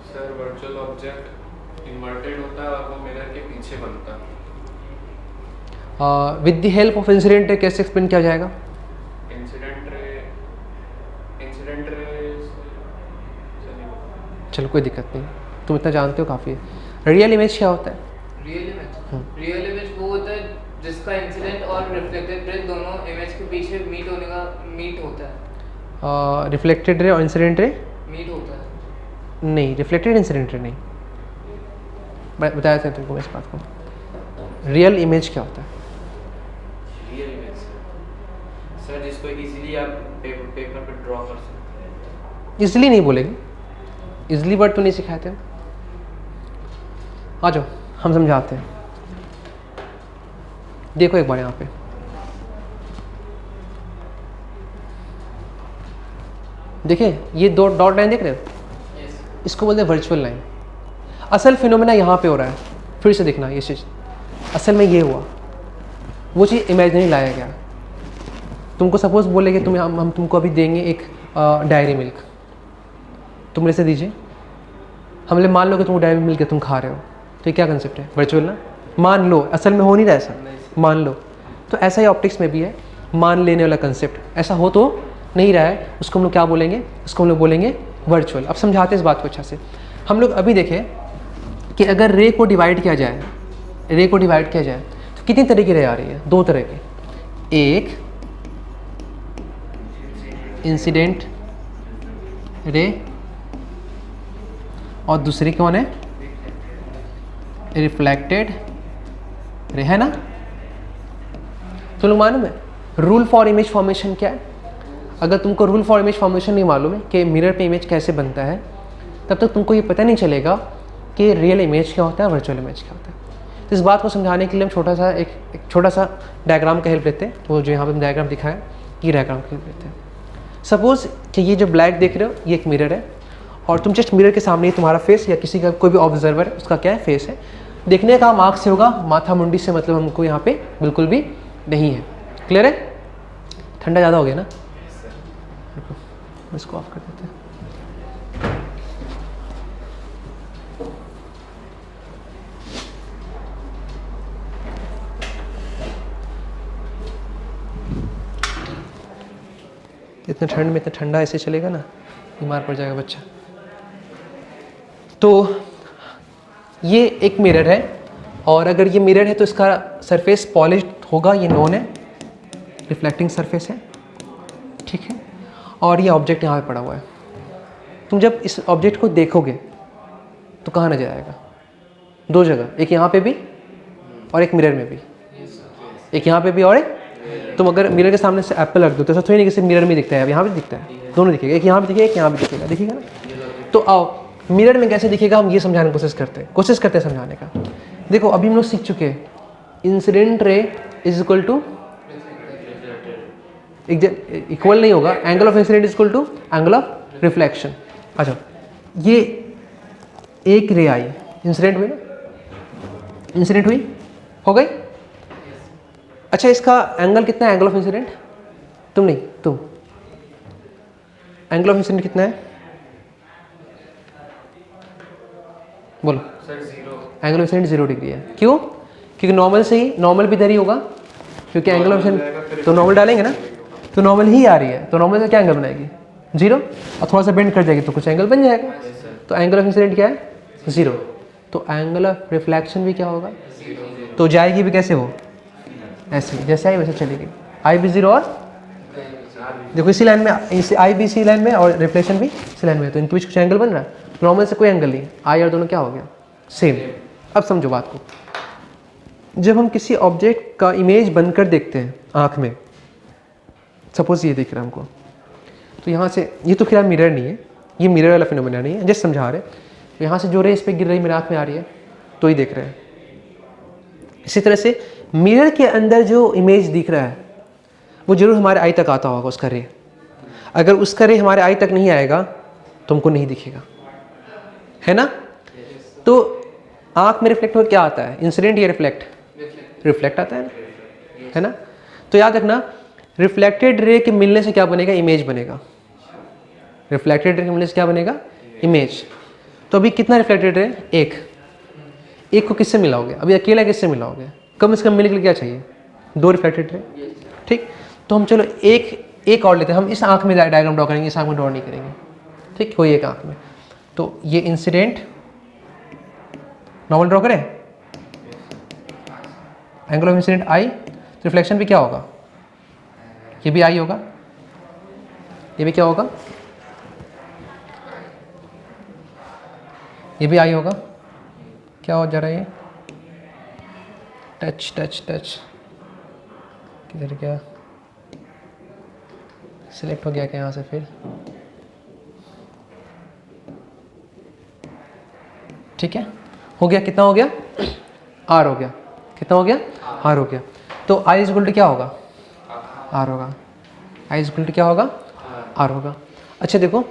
सर वर्चुअल ऑब्जेक्ट इन्वर्टेड होता है और वो मिरर के पीछे बनता है। With the help of incident ray कैसे एक्सप्लेन किया जाएगा? इंसिडेंट रे चलो कोई दिक्कत नहीं, तुम इतना जानते हो काफ़ी है। रियल इमेज क्या होता है? रियल इमेज वो होता है जिसका इंसिडेंट और रिफ्लेक्टेड रे दोनों इमेज के पीछे मीट होता है। रिफ्लेक्टेड रे और इंसिडेंट रे मीट होता है। नहीं, रिफ्लेक्टेड इंसिडेंट रे नहीं, बताया था तुमको इस बात को। रियल इमेज क्या होता है? रियल इमेज सर जिसको इजीली आप पेपर पे ड्रॉ कर सकते हैं। इजली नहीं बोलेंगे, इजली वर्ड तो नहीं सिखाए थे। आ जाओ हम समझाते हैं। देखो एक बार यहाँ पे, देखिए ये दो डॉट लाइन देख रहे हो, इसको बोलते हैं वर्चुअल लाइन। असल फिनोमेना यहाँ पे हो रहा है, फिर से देखना ये चीज़। असल में ये हुआ, वो चीज़ इमेजिनरी लाया गया। तुमको सपोज बोले कि तुम्हें हम तुमको अभी देंगे एक डायरी मिल्क, तुम मेरे से दीजिए, हमने मान लो कि तुम डायरी मिल्क तुम खा रहे हो, तो ये क्या कंसेप्ट है? वर्चुअल ना। मान लो, असल में हो नहीं रहा ऐसा, मान लो। तो ऐसा ही ऑप्टिक्स में भी है, मान लेने वाला कंसेप्ट। ऐसा हो तो नहीं रहा है, उसको हम लोग क्या बोलेंगे? उसको हम लोग बोलेंगे वर्चुअल। अब समझाते हैं इस बात को अच्छा से। हम लोग अभी देखें कि अगर रे को डिवाइड किया जाए, रे को डिवाइड किया जाए तो कितनी तरह की रे आ रही है? दो तरह की, एक इंसिडेंट रे और दूसरी कौन है? रिफ्लेक्टेड रे, है ना? तो लोग मालूम है रूल फॉर इमेज फॉर्मेशन क्या है? अगर तुमको रूल फॉर इमेज फॉर्मेशन नहीं मालूम है कि मिरर पे इमेज कैसे बनता है, तब तक तुमको ये पता नहीं चलेगा कि रियल इमेज क्या होता है, वर्चुअल इमेज क्या होता है। तो इस बात को समझाने के लिए हम छोटा सा एक छोटा सा डायग्राम का हेल्प लेते हैं। वो जो यहाँ पे डायग्राम दिखा है, ये डायग्राम का हेल्प लेते हैं। सपोज कि ये जो ब्लैक देख रहे हो ये एक मिरर है, और तुम जस्ट मिरर के सामने तुम्हारा फेस या किसी का कोई भी ऑब्जर्वर है उसका क्या है? फेस है। देखने का आँख से होगा, माथा मुंडी से मतलब हमको यहाँ पे बिल्कुल भी नहीं है। क्लियर है? ठंडा ज़्यादा हो गया ना, इसको ऑफ कर देते हैं। इतने ठंड में इतना ठंडा ऐसे चलेगा ना, बीमार पड़ जाएगा बच्चा। तो ये एक मिरर है, और अगर ये मिरर है तो इसका सरफेस पॉलिश्ड होगा, ये नॉन है, रिफ्लेक्टिंग सरफेस है, ठीक है। और ये ऑब्जेक्ट यहाँ पे पड़ा हुआ है। तुम जब इस ऑब्जेक्ट को देखोगे तो कहाँ नजर आएगा? दो जगह, एक यहाँ पे भी और एक मिरर में भी, एक यहाँ पे भी और एक। तुम अगर मिरर के सामने से एप्पल रख दो तो ऐसा थोड़ी नहीं कि सिर्फ मिरर में दिखता है, यहाँ भी दिखता है, दोनों दिखेगा, एक यहाँ भी दिखेगा एक यहाँ भी दिखेगा, दिखेगा ना। तो आओ मिरर में कैसे दिखेगा, हम ये समझाने की कोशिश करते हैं समझाने का। देखो अभी हम लोग सीख चुके हैं, incident ray is equal to, equal नहीं होगा, angle of incident is equal to angle of reflection. अच्छा, ये एक रे आई, इंसिडेंट हुई ना, इंसिडेंट हुई, हो गई। अच्छा, इसका एंगल कितना है? एंगल ऑफ इंसिडेंट, तुम एंगल ऑफ इंसिडेंट कितना है? बोलो। एंगल ऑफ इंसिडेंट 0 डिग्री है। क्यों? क्योंकि नॉर्मल से ही, नॉर्मल भी इधर ही होगा, क्योंकि एंगल ऑफ इंसिडेंट तो नॉर्मल डालेंगे ना, तो नॉर्मल ही आ रही है, तो नॉर्मल से क्या एंगल बनाएगी? 0, और थोड़ा सा बेंड कर जाएगी तो कुछ एंगल बन जाएगा। तो एंगल ऑफ इंसिडेंट क्या है? 0। तो एंगल ऑफ रिफ्लेक्शन भी क्या होगा? तो जाएगी भी कैसे वो? ऐसे, जैसे आई वैसे चलेगी, आई भी 0 और देखो इसी लाइन में, इसी आई भी इसी लाइन में और रिफ्लेक्शन भी इसी लाइन में, तो इनके बीच कुछ एंगल बन रहा है। नॉर्मल से कोई एंगल नहीं, आई और दोनों क्या हो गया? सेम। अब समझो बात को, जब हम किसी ऑब्जेक्ट का इमेज बनकर देखते हैं आँख में, सपोज ये दिख रहा है हमको, तो यहाँ से, ये तो खैर मिरर नहीं है, ये मिरर वाला फिनोमेना नहीं है, जस्ट समझा रहे। तो यहाँ से जो रे इस पर गिर रही मेरे आँख में आ रही है, तो ही देख रहे हैं। इसी तरह से मिरर के अंदर जो इमेज दिख रहा है वो जरूर हमारे आई तक आता होगा, उसका रे। अगर उसका रे हमारे आई तक नहीं आएगा तो हमको नहीं दिखेगा, है ना। तो आँख में रिफ्लेक्ट होकर क्या आता है? इंसिडेंट या रिफ्लेक्ट? रिफ्लेक्ट आता है ना। तो याद रखना, रिफ्लेक्टेड रे के मिलने से क्या बनेगा? इमेज बनेगा। रिफ्लेक्टेड रे के मिलने से क्या बनेगा? इमेज। तो अभी कितना रिफ्लेक्टेड रे? एक को किससे मिलाओगे? अभी अकेला किससे मिलाओगे? कम से कम मिलने के लिए क्या चाहिए? 2 रिफ्लेक्टेड रे, ठीक। तो हम चलो एक और लेते हैं, हम इस आँख में डायग्राम ड्रॉ करेंगे, इस आँख में ड्रॉ नहीं करेंगे, ठीक। कोई एक आँख में, तो ये इंसिडेंट नॉर्मल ड्रॉ करें, angle of incident I, reflection भी क्या होगा? ये भी आई होगा, ये भी क्या होगा? ये भी आई होगा। क्या हो जा रहा है ये? टच टच टच, किधर गया? सिलेक्ट हो गया क्या यहाँ से? फिर ठीक है, हो गया। कितना हो गया? आर हो गया। कितना हो गया? आर हो गया। तो आई इज इक्वल टू क्या होगा? आर होगा। आई इज इक्वल टू क्या होगा? आर होगा। अच्छा देखो,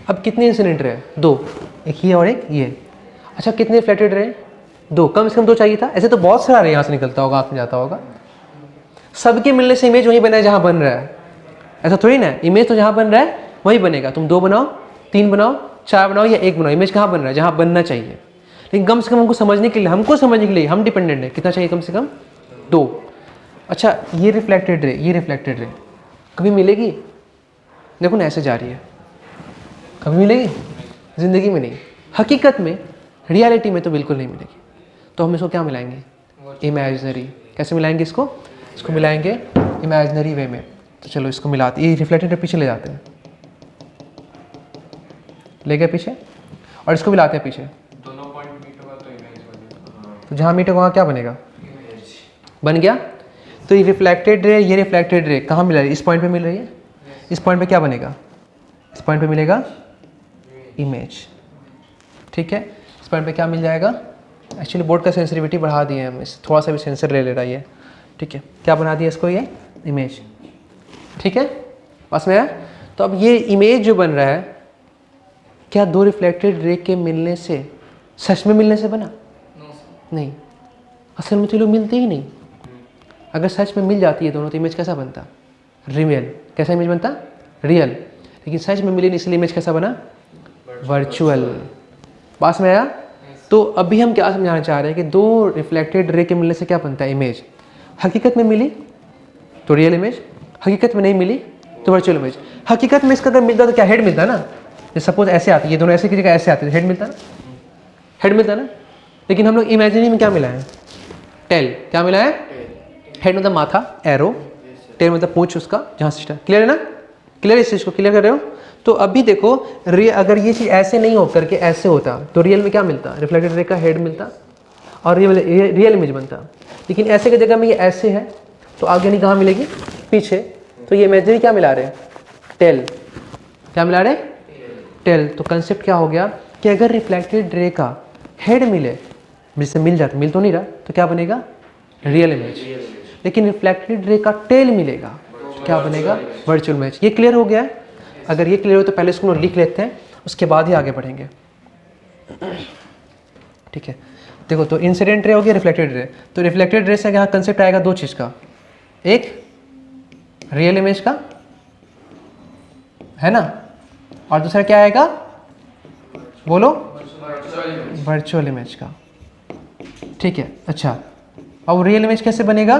अब कितने इंसिडेंट रहे? 2, एक ये और एक ये। अच्छा, कितने रिफ्लेक्टेड रहे? 2। कम से कम 2 चाहिए था। ऐसे तो बहुत सारा रे यहाँ से निकलता होगा, आँख में जाता होगा। सबके मिलने से इमेज वहीं बना है जहाँ बन रहा है, ऐसा थोड़ी ना। इमेज तो जहाँ बन रहा है वहीं बनेगा। तुम 2 बनाओ, 3 बनाओ, 4 बनाओ या 1 बनाओ, इमेज कहाँ बन रहा है? जहाँ बनना चाहिए। लेकिन कम से कम हमको समझने के लिए हम डिपेंडेंट है, कितना चाहिए? कम से कम 2। अच्छा, ये रिफ्लेक्टेड रे कभी मिलेगी? देखो ना, ऐसे जा रही है, कभी मिलेगी? ज़िंदगी में नहीं। हकीकत में, रियलिटी में तो बिल्कुल नहीं मिलेगी। तो हम इसको क्या मिलाएंगे? इमेजिनरी। कैसे मिलाएंगे इसको मिलाएंगे इमेजिनरी वे में। तो चलो इसको मिलाते, ये रिफ्लेक्टेड पीछे ले जाते हैं, ले गए पीछे, और इसको भी लाते हैं पीछे। दोनों पॉइंट मीट होगा तो इमेज बनेगा। तो जहाँ मीट होगा वहाँ क्या बनेगा? बन गया। तो ये रिफ्लेक्टेड रे कहाँ मिल रही है? इस पॉइंट पे मिल रही है। इस पॉइंट पे क्या बनेगा? इस पॉइंट पे मिलेगा इमेज। ठीक है, इस पॉइंट पे क्या मिल जाएगा? एक्चुअली बोर्ड का सेंसिटिविटी बढ़ा दिए हम, इस थोड़ा सा भी सेंसर ले रहा है ये। ठीक है, क्या बना दिया इसको? ये इमेज। ठीक है, पास में आया। तो अब ये इमेज जो बन रहा है, क्या 2 रिफ्लेक्टेड रे के मिलने से, सच में मिलने से बना? नहीं, असल में तो लोग मिलते ही नहीं। अगर सच में मिल जाती है दोनों तो इमेज कैसा बनता? रियल। कैसा इमेज बनता? रियल। लेकिन सच में मिली नहीं, इसलिए इमेज कैसा बना? वर्चुअल। पास में आया। तो अभी हम क्या समझाना चाह रहे हैं कि 2 रिफ्लेक्टेड रे के मिलने से क्या बनता है? इमेज। हकीकत में मिली तो रियल इमेज, हकीकत में नहीं मिली तो वर्चुअल इमेज। हकीकत में इसका अगर मिलता तो क्या हेड मिलता ना? जैसे सपोज ऐसे आती है, ये दोनों ऐसे की जगह ऐसे आते हैं, हेड मिलता ना? हेड मिलता ना? लेकिन हम लोग इमेजिनरी में क्या मिला है? टेल। क्या मिला है? हेड मतलब माथा, एरो, टेल मतलब पूंछ उसका, जहाँ से। क्लियर है ना? क्लियर इस चीज़ को क्लियर कर रहे हो? तो अभी देखो, अगर ये चीज़ ऐसे नहीं हो करके ऐसे होता तो रियल में क्या मिलता? रिफ्लेक्टेड रे का हेड मिलता और रियल इमेज बनता। लेकिन ऐसे की जगह में ये ऐसे है तो आगे नहीं, कहाँ मिलेगी? पीछे। तो ये इमेजिनरी क्या मिला रहे? टेल। क्या मिला रहे? टेल। तो कंसेप्ट क्या हो गया कि अगर रिफ्लेक्टेड रे का हेड मिले, जिससे मिल जाता, मिल तो नहीं रहा, तो क्या बनेगा? Real image. लेकिन रिफ्लेक्टेड रे का टेल मिलेगा, क्या बनेगा? Virtual image. ये क्लियर हो गया है? अगर ये क्लियर हो तो पहले इसको लिख लेते हैं, उसके बाद ही आगे बढ़ेंगे। ठीक है, देखो, तो इंसिडेंट रे हो गया, रिफ्लेक्टेड रे। तो रिफ्लेक्टेड रे से यहाँ कंसेप्ट आएगा 2 चीज़ का, एक रियल इमेज का, है ना, और दूसरा क्या आएगा? बोलो, वर्चुअल इमेज का। ठीक है, अच्छा, अब रियल इमेज कैसे बनेगा?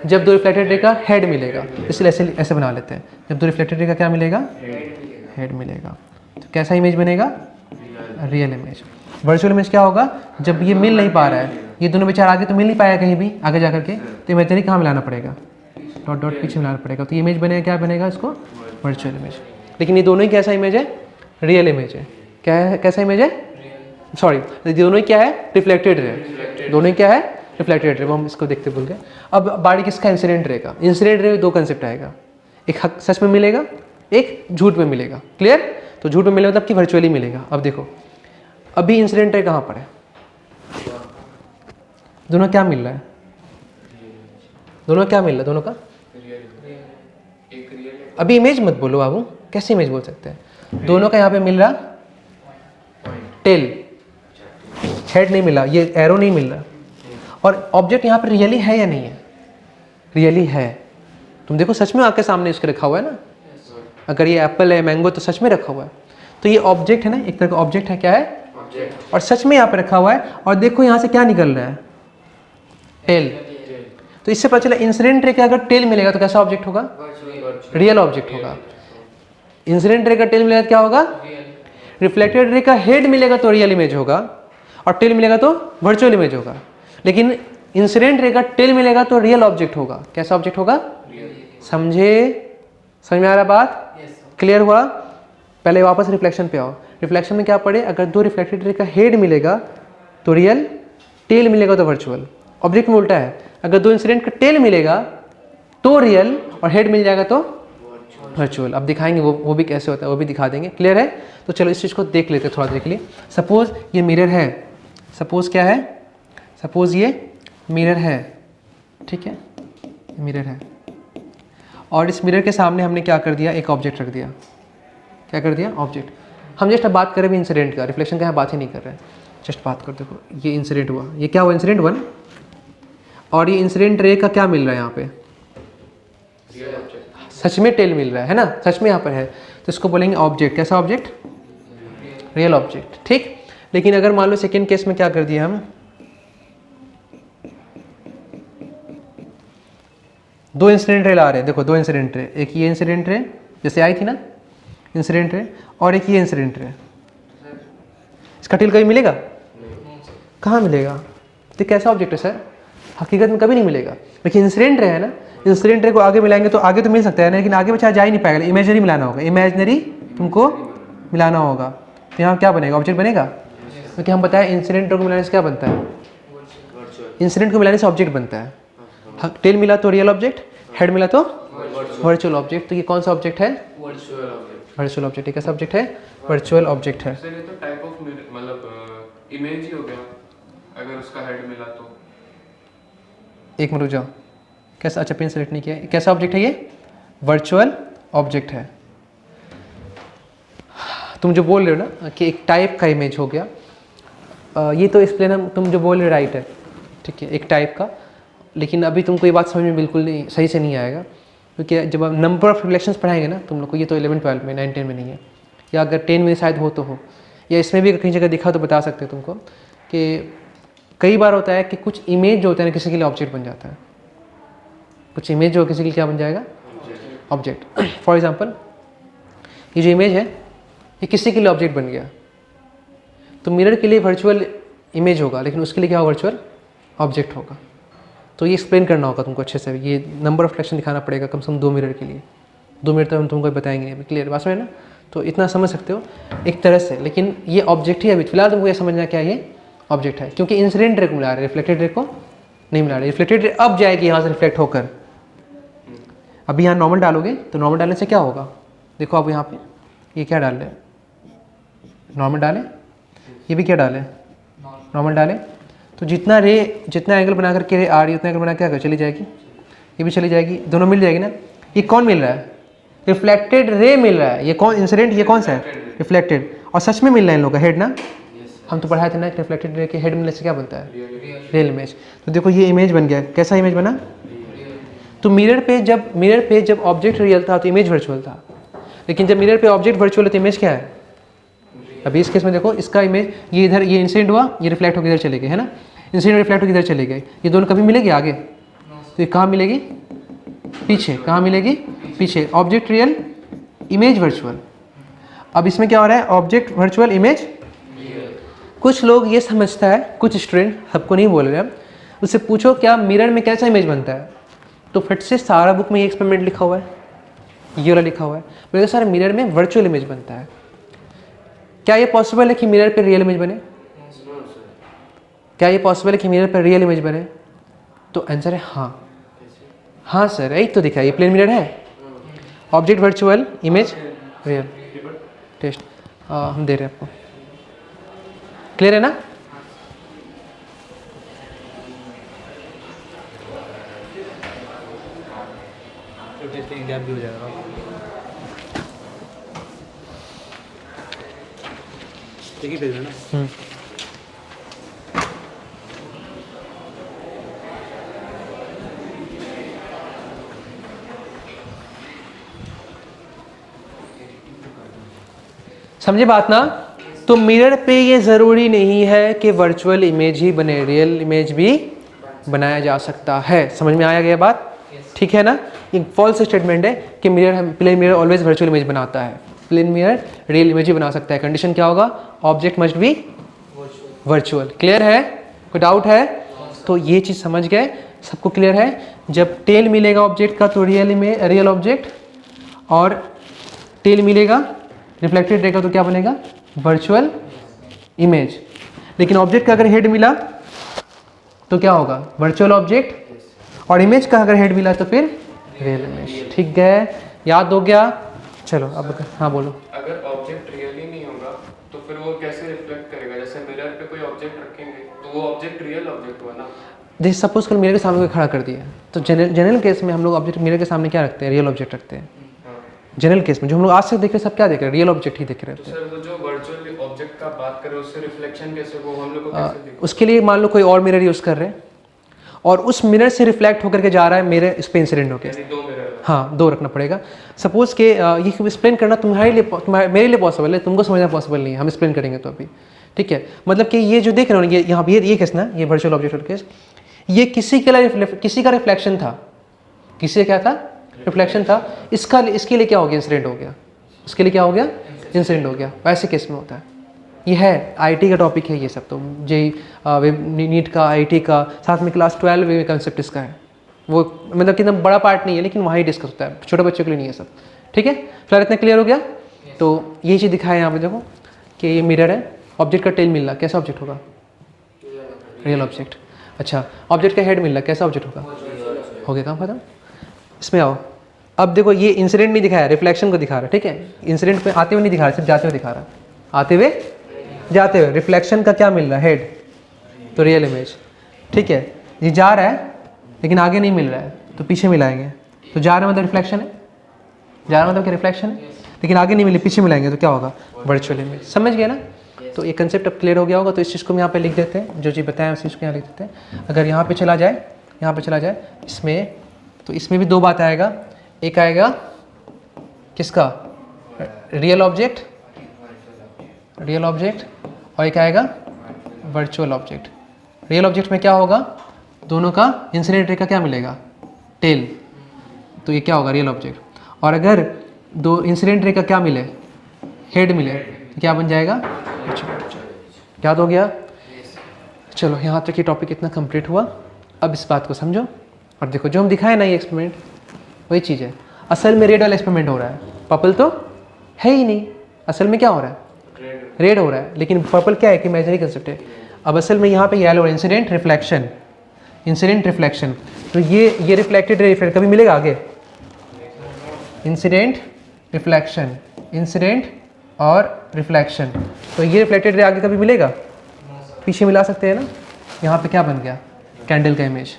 जब 2 रिफ्लेक्टेड रे का हेड मिलेगा, इसलिए ऐसे बना लेते हैं। जब 2 रिफ्लेक्टेड रे का क्या मिलेगा? हेड मिलेगा। तो कैसा इमेज बनेगा? Real image. वर्चुअल इमेज क्या होगा? जब ये मिल नहीं पा रहा है, ये दोनों बेचारा आगे तो मिल नहीं पाया कहीं भी आगे जा करके, तो इमेजिनरी कहाँ मिलाना पड़ेगा? डॉट डॉट पीछे मिलाना पड़ेगा। तो ये इमेज बनेगा, क्या बनेगा इसको? Virtual image. लेकिन ये दोनों ही कैसा इमेज है? रियल इमेज है। क्या है? कैसा इमेज है? सॉरी, दोनों ही क्या है? Reflected ray. दोनों ही क्या है? Reflected ray. वो हम इसको देखते भूल गए। अब बारी किसका? इंसिडेंट रे का। इंसिडेंट रे में 2 कंसेप्ट आएगा, एक सच में मिलेगा, एक झूठ में मिलेगा। क्लियर? तो झूठ में मिलेगा मतलब कि वर्चुअली मिलेगा। अब देखो, अभी इंसिडेंट रे कहाँ पर है? दोनों क्या मिल रहा है? दोनों क्या मिल रहा है? दोनों का अभी इमेज मत बोलो बाबू, कैसे इमेज बोल सकते हैं? दोनों का यहाँ पे मिल रहा टेल, हेड नहीं मिला, ये एरो नहीं मिल रहा। और ऑब्जेक्ट यहाँ पे रियली है या नहीं है? रियली है। तुम देखो, सच में आपके सामने इसके रखा हुआ है ना। अगर ये एप्पल है, मैंगो, तो सच में रखा हुआ है। तो ये ऑब्जेक्ट है ना, एक तरह का ऑब्जेक्ट है। क्या है? और सच में यहाँ पे रखा हुआ है। और देखो यहाँ से क्या निकल रहा है? टेल। तो इससे पता चला इंसिडेंट रे का अगर टेल मिलेगा तो कैसा ऑब्जेक्ट होगा? रियल ऑब्जेक्ट होगा। इंसिडेंट रे का टेल मिलेगा तो क्या होगा? रिफ्लेक्टेड रे का हेड मिलेगा तो रियल इमेज होगा, और टेल मिलेगा तो वर्चुअल इमेज होगा। लेकिन इंसिडेंट रे का टेल मिलेगा तो रियल ऑब्जेक्ट होगा। कैसा ऑब्जेक्ट होगा? समझे? समझ में आ रहा बात? क्लियर हुआ? पहले वापस रिफ्लेक्शन पे आओ। रिफ्लेक्शन में क्या पढ़े? अगर 2 रिफ्लेक्टेड रे का हेड मिलेगा तो रियल, टेल मिलेगा तो वर्चुअल। ऑब्जेक्ट में उल्टा है, अगर 2 इंसिडेंट का टेल मिलेगा तो रियल और हेड मिल जाएगा तो वर्चुअल। अब दिखाएंगे वो भी कैसे होता है, वो भी दिखा देंगे। क्लियर है? तो चलो इस चीज़ को देख लेते हैं थोड़ा देर के लिए। सपोज ये मिरर है, सपोज क्या है? सपोज ये मिरर है, ठीक है, मिरर है, और इस मिरर के सामने हमने क्या कर दिया? एक ऑब्जेक्ट रख दिया। क्या कर दिया? ऑब्जेक्ट। हम जस्ट अब बात करें भी इंसिडेंट का, रिफ्लेक्शन का यहाँ बात ही नहीं कर रहे हैं, जस्ट बात कर। देखो ये इंसिडेंट हुआ, ये क्या हुआ? इंसिडेंट 1। और ये इंसिडेंट रे का क्या मिल रहा है यहाँ पे, रियल ऑब्जेक्ट, सच में टेल मिल रहा है ना, सच में यहाँ पर है, तो इसको बोलेंगे ऑब्जेक्ट। कैसा ऑब्जेक्ट, रियल ऑब्जेक्ट, ठीक। लेकिन अगर मान लो सेकेंड केस में क्या कर दिया हम, दो इंसिडेंट रे ला रहे हैं, देखो दो इंसिडेंट रे, एक ये इंसिडेंट रे जैसे आई थी ना इंसिडेंट रे, और एक ये इंसिडेंट रे, इसका टेल कभी मिलेगा, कहाँ मिलेगा, तो कैसा ऑब्जेक्ट है सर, हकीकत में कभी नहीं मिलेगा। लेकिन इंसिडेंट रे है ना, इंसिडेंट रे को आगे मिलाएंगे तो आगे तो मिल सकता है ना, लेकिन आगे बचा जा ही नहीं पाएगा, इमेजनरी मिलाना होगा, इमेजनरी तुमको मिलाना होगा, तो यहाँ क्या बनेगा, ऑब्जेक्ट बनेगा। क्योंकि हम बताएं इंसिडेंट को मिलाने से क्या बनता है, इंसिडेंट को मिलाने से ऑब्जेक्ट बनता है। टेल मिला तो रियल ऑब्जेक्ट, हेड मिला तो वर्चुअल ऑब्जेक्ट। तो ये कौन सा ऑब्जेक्ट है, वर्चुअल ऑब्जेक्ट, वर्चुअल ऑब्जेक्ट। कैसा ऑब्जेक्ट है, वर्चुअल ऑब्जेक्ट है। सर ये तो टाइप ऑफ मतलब इमेज ही हो गया अगर उसका हेड मिला तो। एक मिनट रुक जाओ, कैसा, अच्छा पेन सेलेक्ट नहीं किया, कैसा ऑब्जेक्ट है ये, वर्चुअल ऑब्जेक्ट है। तुम जो बोल रहे हो ना कि एक टाइप का इमेज हो गया, ये तो एक्सप्लेन हम, तुम जो बोल रहे हो राइट है, ठीक है, एक टाइप का। लेकिन अभी तुमको ये बात समझ में बिल्कुल नहीं सही से नहीं आएगा, क्योंकि जब हम नंबर ऑफ रिफ्लेक्शंस पढ़ाएंगे ना तुम लोग को, ये तो 11-12 में, 9-10 में नहीं है, या अगर 10 में शायद हो तो हो, या इसमें भी कहीं जगह दिखा तो बता सकते हो तुमको कि कई बार होता है कि कुछ इमेज जो होता है ना किसी के लिए ऑब्जेक्ट बन जाता है, कुछ इमेज जो किसी के लिए क्या बन जाएगा, ऑब्जेक्ट। फॉर एग्जाम्पल ये जो इमेज है ये किसी के लिए ऑब्जेक्ट बन गया, तो मिरर के लिए वर्चुअल इमेज होगा, लेकिन उसके लिए क्या होगा, वर्चुअल ऑब्जेक्ट होगा। तो ये एक्सप्लेन करना होगा तुमको अच्छे से, ये नंबर ऑफ रिफ्लेक्शन दिखाना पड़ेगा कम से कम 2 मिरर के लिए, 2 मिनट तो हम तुमको बताएंगे नहीं अभी, क्लियर बात है ना। तो इतना समझ सकते हो एक तरह से, लेकिन ये ऑब्जेक्ट ही अभी फिलहाल तुमको ये समझना क्या ये ऑब्जेक्ट है, क्योंकि इंसिडेंट रे को मिला रहे, रिफ्लेक्टेड रे को नहीं मिला रहे। रिफ्लेक्टेड रे अब जाएगी यहाँ से रिफ्लेक्ट होकर, अभी यहाँ नॉर्मल डालोगे तो नॉर्मल डालने से क्या होगा, देखो आप यहाँ पे ये क्या डाल रहे, नॉर्मल डालें, ये भी क्या डालें, नॉर्मल डालें, तो जितना एंगल बना करके रे आ रही है उतना एंगल बना क्या कर चली जाएगी, ये भी चली जाएगी, दोनों मिल जाएगी ना। ये कौन मिल रहा है, रिफ्लेक्टेड रे मिल रहा है, ये कौन इंसिडेंट, ये कौन सा है, रिफ्लेक्टेड, और सच में मिल रहा है इन लोगों का हेड ना, हम तो पढ़ाए थे ना रिफ्लेक्टेड रे के हेड मिलने से क्या बनता है, रियल इमेज। तो देखो ये इमेज बन गया, कैसा इमेज बना, तो मिरर पे जब ऑब्जेक्ट रियल था तो इमेज वर्चुअल था, लेकिन जब मिरर पे ऑब्जेक्ट वर्चुअल है तो इमेज क्या है। अभी इस केस में देखो इसका इमेज ये इधर, ये इंसिडेंट हुआ, ये रिफ्लेक्ट होकर इधर चले गए, है ना, इंसिडेंट रिफ्लेक्ट होकर इधर चले गए, ये दोनों कभी मिलेगी आगे, तो ये कहाँ मिलेगी, पीछे, कहाँ मिलेगी, पीछे, ऑब्जेक्ट रियल, इमेज वर्चुअल। अब इसमें क्या हो रहा है, ऑब्जेक्ट वर्चुअल, इमेज। कुछ लोग ये समझता है, कुछ स्टूडेंट, सबको नहीं बोल रहे हैं, उससे पूछो क्या मिरर में कैसा इमेज बनता है, तो फट से सारा बुक में ये एक्सपेरिमेंट लिखा हुआ है, ये वाला लिखा हुआ है, बोलेगा सर मिरर में वर्चुअल इमेज बनता है। क्या ये पॉसिबल है कि मिरर पे रियल इमेज बने, क्या ये पॉसिबल है कि मिरर पर रियल इमेज बने, तो आंसर है हाँ, हाँ सर, यही तो दिखा है, ये प्लेन मिरर है, object virtual, image real. Test हम दे रहे हैं आपको, क्लियर है ना। गैप भी हो जाएगा, ठीक ही भेजना ना। समझे बात ना। तो मिरर पे ये ज़रूरी नहीं है कि वर्चुअल इमेज ही बने, रियल इमेज भी बनाया जा सकता है। समझ में आया गया बात, ठीक है ना। ये फॉल्स स्टेटमेंट है कि plane mirror always virtual image बनाता है, प्लेन मिरर रियल इमेज ही बना सकता है। कंडीशन क्या होगा, object must be virtual. Clear है, कोई डाउट है, तो ये चीज़ समझ गए, सबको क्लियर है। जब टेल मिलेगा ऑब्जेक्ट का तो रियल ऑब्जेक्ट, और टेल मिलेगा रिफ्लेक्टेड रहेगा तो क्या बनेगा, वर्चुअल इमेज। लेकिन ऑब्जेक्ट का अगर हेड मिला तो क्या होगा, वर्चुअल ऑब्जेक्ट, और इमेज का अगर हेड मिला तो फिर रियल इमेज। ठीक है, याद हो गया। चलो अब हाँ बोलो। अगर ऑब्जेक्ट रियल ही नहीं होगा तो फिर वो कैसे रिफ्लेक्ट करेगा। जैसे मिरर पे कोई ऑब्जेक्ट रखेंगे तो वो ऑब्जेक्ट रियल ऑब्जेक्ट हुआ ना। जैसे सपोज कल मिरर के सामने कोई खड़ा कर दिया, तो जनरल केस में हम लोग ऑब्जेक्ट मिरर के सामने क्या रखते हैं, रियल ऑब्जेक्ट रखते हैं। जनरल केस में जो हम लोग आज तक देख रहे हैं सब क्या देख रहे हैं, रियल ऑब्जेक्ट ही देख रहे तो हैं। सर वो जो वर्चुअल ऑब्जेक्ट का बात कर रहे हैं उससे रिफ्लेक्शन कैसे, वो हम लोग को कैसे दिखेगा? उसके लिए मान लो कोई और मिरर यूज़ कर रहे हैं, और उस मिरर से रिफ्लेक्ट होकर के जा रहा है मेरे इस पे इंसिडेंट होकर। यानी 2 मिरर। हाँ, 2 रखना पड़ेगा। सपोज के ये एक्सप्लेन करना मेरे लिए पॉसिबल है, तुमको समझना पॉसिबल नहीं है, हम एक्सप्लेन करेंगे तो अभी, ठीक है। मतलब कि ये जो देख रहे हो ये यहाँ पे ये केस ना, ये वर्चुअल ऑब्जेक्ट केस, ये किसी का रिफ्लेक्शन था, किसी का क्या था, रिफ्लेक्शन था। इसके लिए क्या हो गया, इंसिडेंट हो गया, इसके लिए क्या हो गया, इंसिडेंट हो गया। वैसे केस में होता है। ये है आईटी का टॉपिक है ये सब, तो जेई नीट का, आईटी का, साथ में क्लास 12 में कंसेप्ट इसका है। वो मतलब कि एकदम बड़ा पार्ट नहीं है, लेकिन वहाँ ही डिस्कस होता है, छोटे बच्चों के लिए नहीं है सब, ठीक है। फिलहाल इतना क्लियर हो गया। तो ये चीज़ दिखाया है यहाँ पे, देखो कि ये मिरर है, ऑब्जेक्ट का टेल मिल रहा, कैसा ऑब्जेक्ट होगा, रियल ऑब्जेक्ट। अच्छा, ऑब्जेक्ट का हेड मिल रहा, कैसा ऑब्जेक्ट होगा, हो गया काम खत्म। इसमें आओ, अब देखो ये इंसिडेंट नहीं दिखाया, रिफ्लेक्शन को दिखा रहा है, ठीक है। इंसिडेंट पे आते हुए नहीं दिखा रहा, सिर्फ जाते हुए दिखा रहा है, आते हुए जाते हुए। रिफ्लेक्शन का क्या मिल रहा है, हेड, तो रियल इमेज, ठीक है। ये जा रहा है लेकिन आगे नहीं मिल रहा है, तो पीछे मिलाएंगे, तो जा रहा है मतलब रिफ्लेक्शन है, जा रहा मतलब क्या रिफ्लेक्शन है, लेकिन आगे नहीं मिले, पीछे मिलाएंगे तो क्या होगा, वर्चुअल इमेज। समझ गए ना। तो ये कंसेप्ट अब क्लियर हो गया होगा। तो इस चीज़ को हम यहाँ पे लिख देते हैं, जो चीज़ बताया उस चीज़ को यहाँ लिख देते हैं। अगर यहाँ पे चला जाए, यहाँ पे चला जाए इसमें, तो इसमें भी 2 बात आएगा। एक आएगा किसका, रियल ऑब्जेक्ट, रियल ऑब्जेक्ट, और एक आएगा वर्चुअल ऑब्जेक्ट। रियल ऑब्जेक्ट में क्या होगा, दोनों का इंसिडेंट रे का क्या मिलेगा, टेल, तो ये क्या होगा, रियल ऑब्जेक्ट। और अगर 2 इंसिडेंट रे का क्या मिले, हेड मिले, तो क्या बन जाएगा, याद हो गया। चलो यहाँ तक ये टॉपिक इतना कंप्लीट हुआ। अब इस बात को समझो और देखो, जो हम दिखाए ना ये एक्सपेरिमेंट, वही चीज़ है। असल में रेड वाला एक्सपेरिमेंट हो रहा है, पर्पल तो है ही नहीं। असल में क्या हो रहा है, रेड हो रहा है, लेकिन पर्पल क्या है कि इमेजिनरी कंसेप्ट है। अब असल में यहाँ पे yellow, incident reflection, incident reflection, तो ये रिफ्लेक्टेड रिफ्लेक्ट कभी मिलेगा आगे, इंसिडेंट रिफ्लेक्शन, इंसिडेंट और रिफ्लेक्शन, तो ये रिफ्लेक्टेड रे आगे कभी मिलेगा, पीछे मिला सकते हैं ना। यहाँ पे क्या बन गया, कैंडल का इमेज,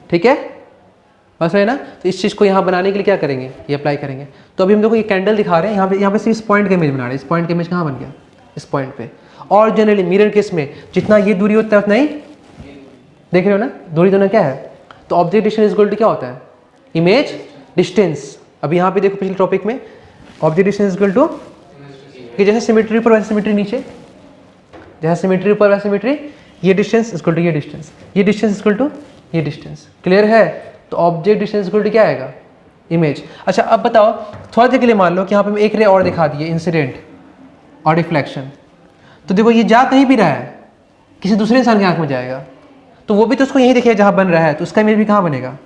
ठीक है, बस है ना। तो इस चीज़ को यहाँ बनाने के लिए क्या करेंगे, ये अप्लाई करेंगे। तो अभी हम देखो ये कैंडल दिखा रहे हैं, यहाँ पे सिर्फ इस पॉइंट का इमेज बना रहे हैं। इस पॉइंट का इमेज कहाँ बन गया, इस पॉइंट पे। और जनरली मिरर केस में जितना ये दूरी होता है उतना ही, देख रहे हो ना, दूरी दोनों क्या है, तो object distance is equal to क्या होता है, इमेज डिस्टेंस। अब यहाँ पे देखो पिछले टॉपिक में object distance is equal to, कि जैसे सिमेट्री ऊपर वैसे सिमेट्री नीचे, जैसे सिमेट्री ऊपर वैसे सिमेट्री, ये डिस्टेंस इज इक्वल टू ये डिस्टेंस, ये डिस्टेंस इज इक्वल टू ये डिस्टेंस। क्लियर है। तो ऑब्जेक्ट डिस्टेंस इक्वल टू क्या आएगा, इमेज। अच्छा अब बताओ, थोड़ा देर के लिए मान लो कि यहाँ पे मैं एक रे और दिखा दिए, इंसिडेंट और रिफ्लेक्शन। तो देखो ये जा कहीं भी रहा है, किसी दूसरे इंसान की आंख में जाएगा, तो वो भी तो उसको यही दिखेगा जहाँ बन रहा है, तो उसका इमेज भी कहाँ बनेगा,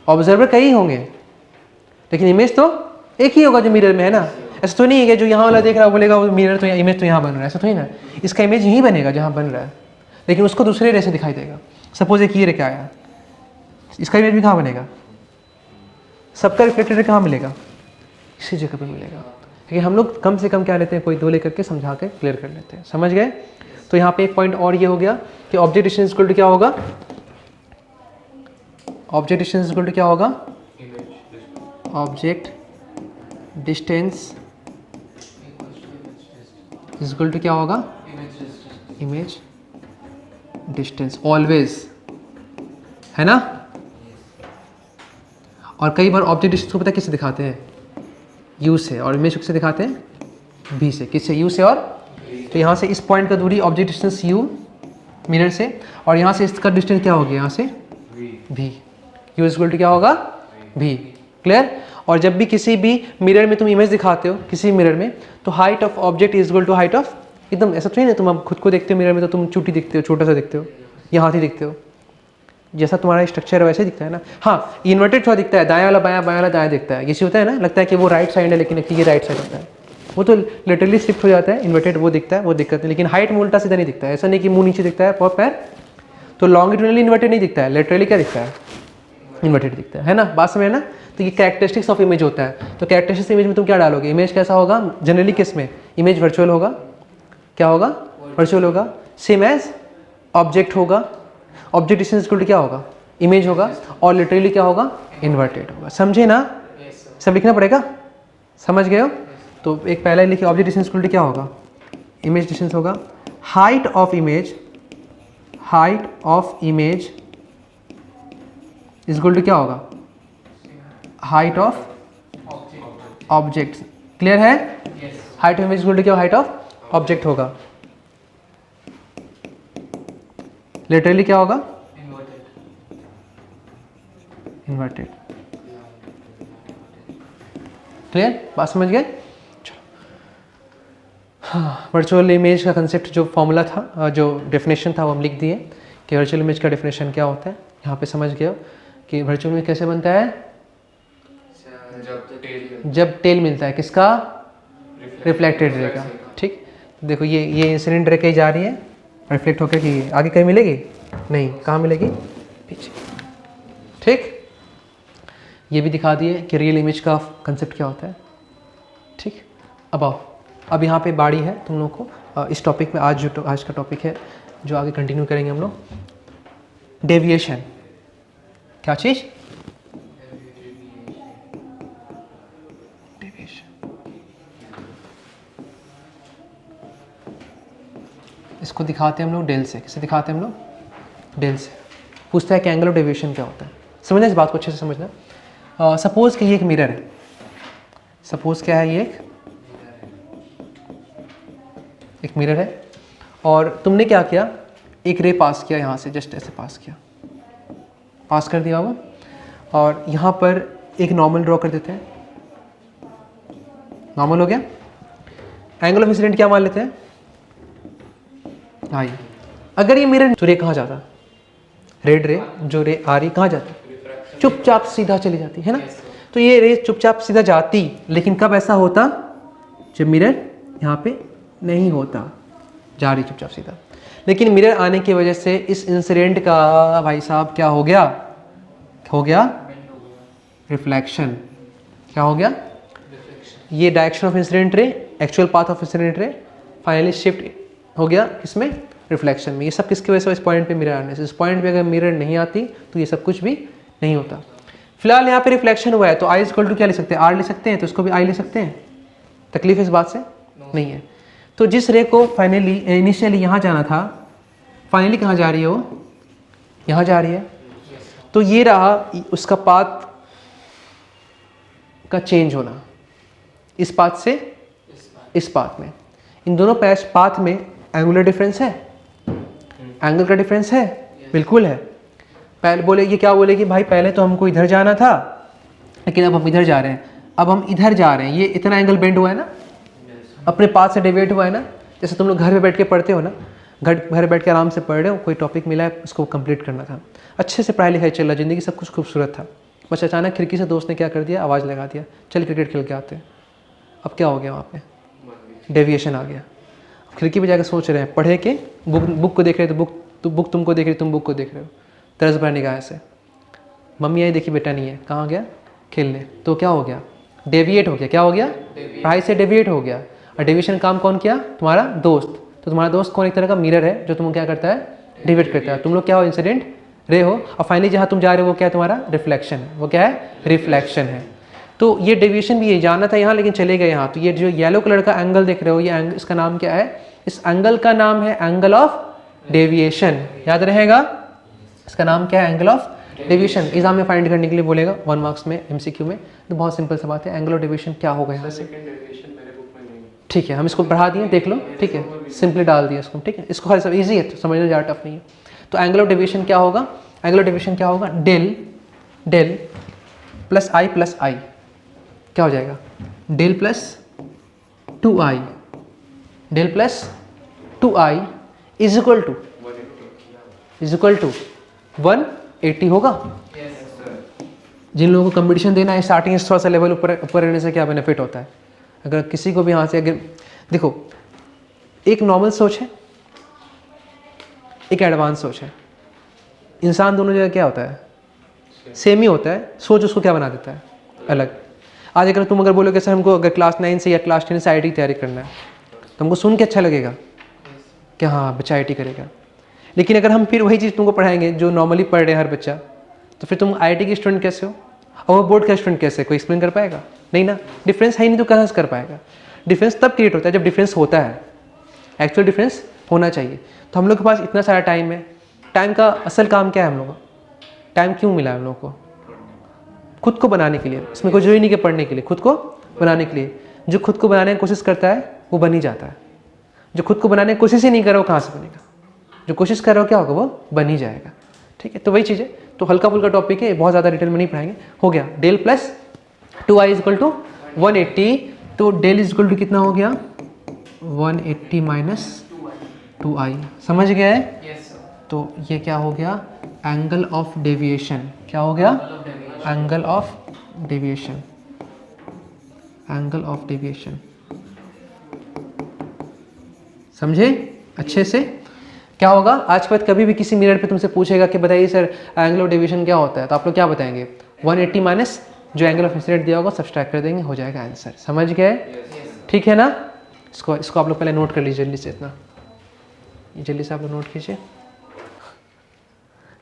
ऑब्जर्वर कई होंगे लेकिन इमेज तो एक ही होगा जो मिरर में है ना। ऐसा तो नहीं है कि जो यहाँ वाला देख रहा है वो बोलेगा वो मिरर तो इमेज तो यहाँ बन रहा है, ऐसा तो नहीं ना। इसका इमेज यहीं बनेगा जहाँ बन रहा है, लेकिन उसको दूसरे रे से दिखाई देगा। सपोज एक ये रे क्या आया, इसका इमेज भी कहाँ बनेगा, सबका रिफ्लेक्टेड रे कहाँ मिलेगा, इसी जगह पे मिलेगा। क्योंकि हम लोग कम से कम क्या लेते हैं, कोई 2 लेकर के समझा के क्लियर कर लेते हैं। समझ गए। तो यहाँ पे एक पॉइंट और ये हो गया कि ऑब्जेक्ट डिस्टेंस इक्वल टू क्या होगा, ऑब्जेक्ट डिस्टेंस इक्वल टू क्या होगा, ऑब्जेक्ट डिस्टेंस इक्वल टू क्या होगा, इमेज डिस्टेंस, ऑलवेज, है ना। और कई बार ऑब्जेक्ट डिस्टेंस को पता है किससे दिखाते हैं, यू से, और इमेज किससे दिखाते हैं, बी से। किससे, यू से और, तो यहाँ से इस पॉइंट का दूरी ऑब्जेक्ट डिस्टेंस यू मिरर से, और यहाँ से इसका डिस्टेंस क्या हो गया, यहाँ से भी, यू इक्वल टू क्या होगा, भी। क्लियर। और जब भी किसी भी मिरर में तुम इमेज दिखाते हो, किसी मिरर में, तो height of object is equal to height of, एकदम ऐसा तो नहीं ना, तुम अब खुद को देखते हो मिरर में तो तुम चूटी दिखते हो, छोटा सा दिखते हो, या हाथी दिखते हो, जैसा तुम्हारा स्ट्रक्चर है वैसे दिखता है ना। हाँ, इन्वर्टेड थोड़ा दिखता है, दायां वाला बायां, बायां वाला दायां दिखता है, ये होता है ना, लगता है कि वो राइट साइड है लेकिन ये राइट साइड होता है, वो तो लिटरली शिफ्ट हो जाता है, इन्वर्टेड वो दिखता है, वो दिक्कत नहीं। लेकिन हाइट में उल्टा सीधा नहीं दिखता है, ऐसा नहीं कि मुंह नीचे दिखता है पैर, तो लॉन्गिट्यूडनली इन्वर्टेड नहीं दिखता है, लिटरली क्या दिखता है, इन्वर्टेड दिखता है ना। बात समझ ना। तो ये कैरेक्टरिस्टिक्स ऑफ इमेज होता है। तो कैरेक्टरिस्टिक्स इमेज में तुम क्या डालोगे, इमेज कैसा होगा, जनरली किस में, इमेज वर्चुअल होगा, क्या होगा, वर्चुअल होगा, सेम एज ऑब्जेक्ट होगा, ऑब्जेक्ट डिस्टेंस इक्वल टू क्या होगा, इमेज होगा, और लिटरली क्या होगा, इन्वर्टेड होगा। समझे ना, सब लिखना पड़ेगा, समझ गए हो। तो एक पहले लिखिए, ऑब्जेक्ट डिस्टेंस इक्वल टू क्या होगा, इमेज डिस्टेंस होगा, height of image, height of image is equal to क्या होगा, हाइट ऑफ ऑब्जेक्ट। क्लियर है? Height of image is equal to क्या, हाइट ऑफ ऑब्जेक्ट होगा। लिटरली क्या होगा, इन्वर्टेड। क्लियर, बात समझ गए? चलो, हाँ, वर्चुअल इमेज का कंसेप्ट जो फॉर्मूला था, जो डेफिनेशन था वो हम लिख दिए कि वर्चुअल इमेज का डेफिनेशन क्या होता है। यहाँ पे समझ गए हो कि वर्चुअल इमेज कैसे बनता है, जब टेल मिलता है किसका, रिफ्लेक्टेड रे का। ठीक, देखो ये इंसिडेंट रे कहीं जा रही है, रिफ्लेक्ट होकर कि आगे कहीं मिलेगी नहीं, कहाँ मिलेगी, पीछे। ठीक, ये भी दिखा दिए कि रियल इमेज का कंसेप्ट क्या होता है। ठीक, अब आओ, अब यहाँ पे बारी है तुम लोगों को इस टॉपिक में, आज का टॉपिक है जो आगे कंटिन्यू करेंगे हम लोग, डेविएशन। क्या चीज़, डेविएशन। इसको दिखाते हैं हम लोग डेल से। किसे दिखाते हैं हम लोग, डेल से। पूछता है कि एंगल ऑफ डेविएशन क्या होता है। समझना इस बात को अच्छे से समझना। सपोज कि ये एक मिरर है, सपोज क्या है, ये एक मिरर है और तुमने क्या किया, एक रे पास किया यहाँ से, जस्ट ऐसे पास किया, पास कर दिया वो, और यहाँ पर एक नॉर्मल ड्रॉ कर देते हैं। नॉर्मल हो गया। एंगल ऑफ इंसिडेंट क्या मान लेते हैं, आई। अगर ये मिरर, तो रे कहाँ जाता, रेड रे जो रे आ रही कहाँ जाती, चुपचाप सीधा चली जाती है ना। तो ये रे चुपचाप सीधा जाती, लेकिन कब ऐसा होता, जब मिरर यहाँ पे नहीं होता, जा रही चुपचाप सीधा। लेकिन मिरर आने की वजह से इस इंसिडेंट का भाई साहब क्या हो गया, रिफ्लेक्शन। क्या हो गया, ये direction of incident ray, actual path of incident ray finally shift हो गया इसमें, रिफ्लेक्शन में। ये सब किसकी वजह से, इस पॉइंट पे मिरर आने से। इस पॉइंट पे अगर मिरर नहीं आती तो ये सब कुछ भी नहीं होता। फिलहाल यहाँ पे रिफ्लेक्शन हुआ है तो आई इक्वल टू क्या ले सकते हैं, आर ले सकते हैं, तो इसको भी आई ले सकते हैं। तकलीफ इस बात से नहीं है। तो जिस रे को फाइनली इनिशियली यहाँ जाना था, फाइनली कहाँ जा रही है वो, यहाँ जा रही है। तो ये रहा उसका पाथ का चेंज होना, इस पाथ से इस पाथ में। इन दोनों पाथ में एंगुलर डिफरेंस है, एंगल का डिफरेंस है, बिल्कुल है। पहले बोले, ये क्या बोले कि भाई पहले तो हमको इधर जाना था, लेकिन अब हम इधर जा रहे हैं, अब हम इधर जा रहे हैं। ये इतना एंगल बेंड हुआ है ना, अपने पाथ से डेविएट हुआ है ना। जैसे तुम लोग घर में बैठ के पढ़ते हो ना, घर बैठ के आराम से पढ़ रहे हो, कोई टॉपिक मिला है उसको कंप्लीट करना था, अच्छे से पढ़ाई लिखाई चल रहा, ज़िंदगी सब कुछ खूबसूरत था। बस अचानक खिड़की से दोस्त ने क्या कर दिया, आवाज़ लगा दिया, चल क्रिकेट खेल के आते हैं। अब क्या हो गया, वहाँ पे डेविएशन आ गया। खिड़की पे जाकर सोच रहे हैं, पढ़े के बुक को देख रहे हो, तो बुक तुमको देख रही, तुम बुक को देख रहे हो, तरस भर निगाह से। मम्मी आई, देखी बेटा नहीं है, कहाँ गया, खेलने। तो क्या हो गया, डेविएट हो गया। क्या हो गया, पढ़ाई से डेविएट हो गया। और डेविएशन काम कौन किया, तुम्हारा दोस्त। तो तुम्हारा दोस्त कौन, एक तरह का मिरर है जो तुमको क्या करता है, डेविएट करता है। तुम लोग क्या हो, इंसिडेंट रे हो, और फाइनली जहाँ तुम जा रहे हो वो क्या है, तुम्हारा रिफ्लेक्शन है। वो क्या है, रिफ्लेक्शन है। तो ये डेविएशन भी, ये जाना था यहाँ लेकिन चले गए यहाँ। तो ये जो येलो कलर का एंगल देख रहे हो, ये एंगल, इसका नाम क्या है, इस एंगल का नाम है एंगल ऑफ डेविएशन। याद रहेगा, इसका नाम क्या है, एंगल ऑफ डेविएशन। एग्जाम में फाइंड करने के लिए बोलेगा 1 मार्क्स में, MCQ में। तो बहुत सिंपल सा बात है, एंगल ऑफ डेविएशन क्या होगा यहाँ से। ठीक है, हम इसको बढ़ा दिए, देख लो। ठीक है, सिंपली डाल दिया इसको। ठीक है, इसको हर सब ईजी है, तो समझना ज़्यादा टफ नहीं है। तो एंगल ऑफ डेविएशन क्या होगा, एंगल ऑफ डेविएशन क्या होगा, del plus I plus I क्या हो जाएगा, del plus 2i, del plus 2i is equal to 180 होगा। जिन लोगों को कंपटीशन देना है, स्टार्टिंग थोड़ा सा लेवल ऊपर रहने से क्या बेनिफिट होता है। अगर किसी को भी यहाँ से, अगर देखो, एक नॉर्मल सोच है, एक एडवांस सोच है। इंसान दोनों जगह क्या होता है, सेम ही होता है। सोच उसको क्या बना देता है, अलग। आज अगर तुम बोलोगे सर हमको अगर क्लास 9 से या क्लास 10 से IIT की तैयारी करना है, तो हमको सुन के अच्छा लगेगा कि हाँ बच्चा IIT करेगा। लेकिन अगर हम फिर वही चीज़ तुमको पढ़ाएंगे जो नॉर्मली पढ़ रहे हैं हर बच्चा, तो फिर तुम IIT के स्टूडेंट कैसे हो और वो बोर्ड का स्टूडेंट कैसे है, कोई एक्सप्लेन कर पाएगा नहीं ना। डिफरेंस है ही नहीं तो कहाँ से कर पाएगा। डिफरेंस तब क्रिएट होता है जब डिफरेंस होता है, एक्चुअल डिफरेंस होना चाहिए। तो हम लोग के पास इतना सारा टाइम है, टाइम का असल काम क्या है हम लोग का? टाइम क्यों मिला है हम लोग को? खुद को बनाने के लिए। इसमें कोई जरूरी नहीं कि पढ़ने के लिए, खुद को बनाने के लिए। जो खुद को बनाने की कोशिश करता है वो बन ही जाता है। जो खुद को बनाने की कोशिश ही नहीं कर रहा वो कहाँ से बनेगा? जो कोशिश कर रहा हो क्या होगा? वो बन ही जाएगा। ठीक है, तो वही चीज़ है। तो हल्का फुल्का टॉपिक है, बहुत ज़्यादा डिटेल में नहीं पढ़ाएंगे। हो गया del plus 2i equal to 180। तो डेल इज इक्वल टू कितना हो गया? 180 माइनस 2i। समझ गया है? Yes sir. तो ये क्या हो गया? Angle of deviation. क्या हो गया? Angle of deviation. Angle of deviation. समझे अच्छे से? क्या होगा आज के बाद कभी भी किसी मिरर पे तुमसे पूछेगा कि बताइए सर एंगल ऑफ डेविएशन क्या होता है, तो आप लोग क्या बताएंगे? 180 माइनस जो एंगल ऑफ इंसिडेंट दिया होगा सब्सट्रैक्ट कर देंगे, हो जाएगा आंसर। समझ गए? ठीक है ना? इसको आप लोग पहले नोट कर लीजिए जल्दी से। इतना जल्दी से आप लोग नोट कीजिए।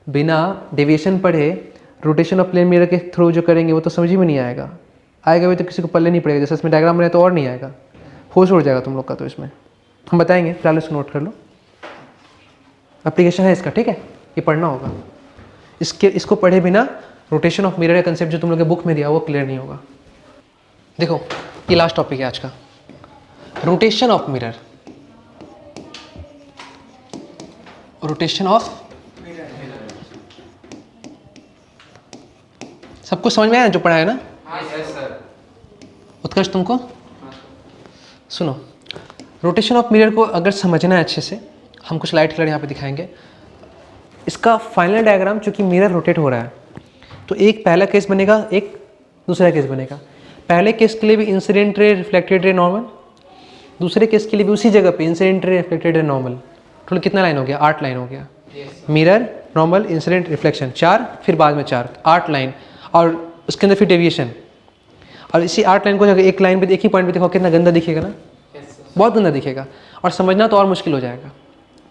बिना डेविएशन पढ़े रोटेशन ऑफ प्लेन मिरर के थ्रू जो करेंगे वो तो समझ ही में नहीं आएगा। आएगा भी तो किसी को पल्ले नहीं पड़ेगा। जैसे इसमें डायग्राम बने तो और नहीं आएगा, होश उड़ जाएगा तुम लोग का। तो इसमें हम बताएंगे, फिलहाल इसको नोट कर लो। एप्लीकेशन है इसका, ठीक है? ये पढ़ना होगा। इसको पढ़े बिना रोटेशन ऑफ मिरर का कंसेप्ट जो तुम लोग के बुक में दिया वो क्लियर नहीं होगा। देखो ये लास्ट टॉपिक है आज का, rotation of mirror. Rotation of सबको समझ में आया जो पढ़ा है ना? Yes sir. उत्कर्ष तुमको? सुनो, रोटेशन ऑफ मिरर को अगर समझना है अच्छे से, हम कुछ लाइट कलर यहाँ पे दिखाएंगे। इसका फाइनल डायग्राम, चूँकि मिरर रोटेट हो रहा है तो एक पहला केस बनेगा, एक दूसरा केस बनेगा। पहले केस के लिए भी इंसिडेंट रे, रिफ्लेक्टेड रे, नॉर्मल। दूसरे केस के लिए भी उसी जगह पे इंसिडेंट रे, रिफ्लेक्टेड रे, नॉर्मल। टोटल कितना लाइन हो गया? 8 लाइन हो गया। मिरर, नॉर्मल, इंसिडेंट, रिफ्लेक्शन, 4, फिर बाद में 4, 8 लाइन। और उसके अंदर फिर डेविएशन। और इसी 8 लाइन को अगर एक लाइन पे एक ही पॉइंट पे देखो कितना गंदा दिखेगा ना? बहुत गंदा दिखेगा। और समझना तो और मुश्किल हो जाएगा।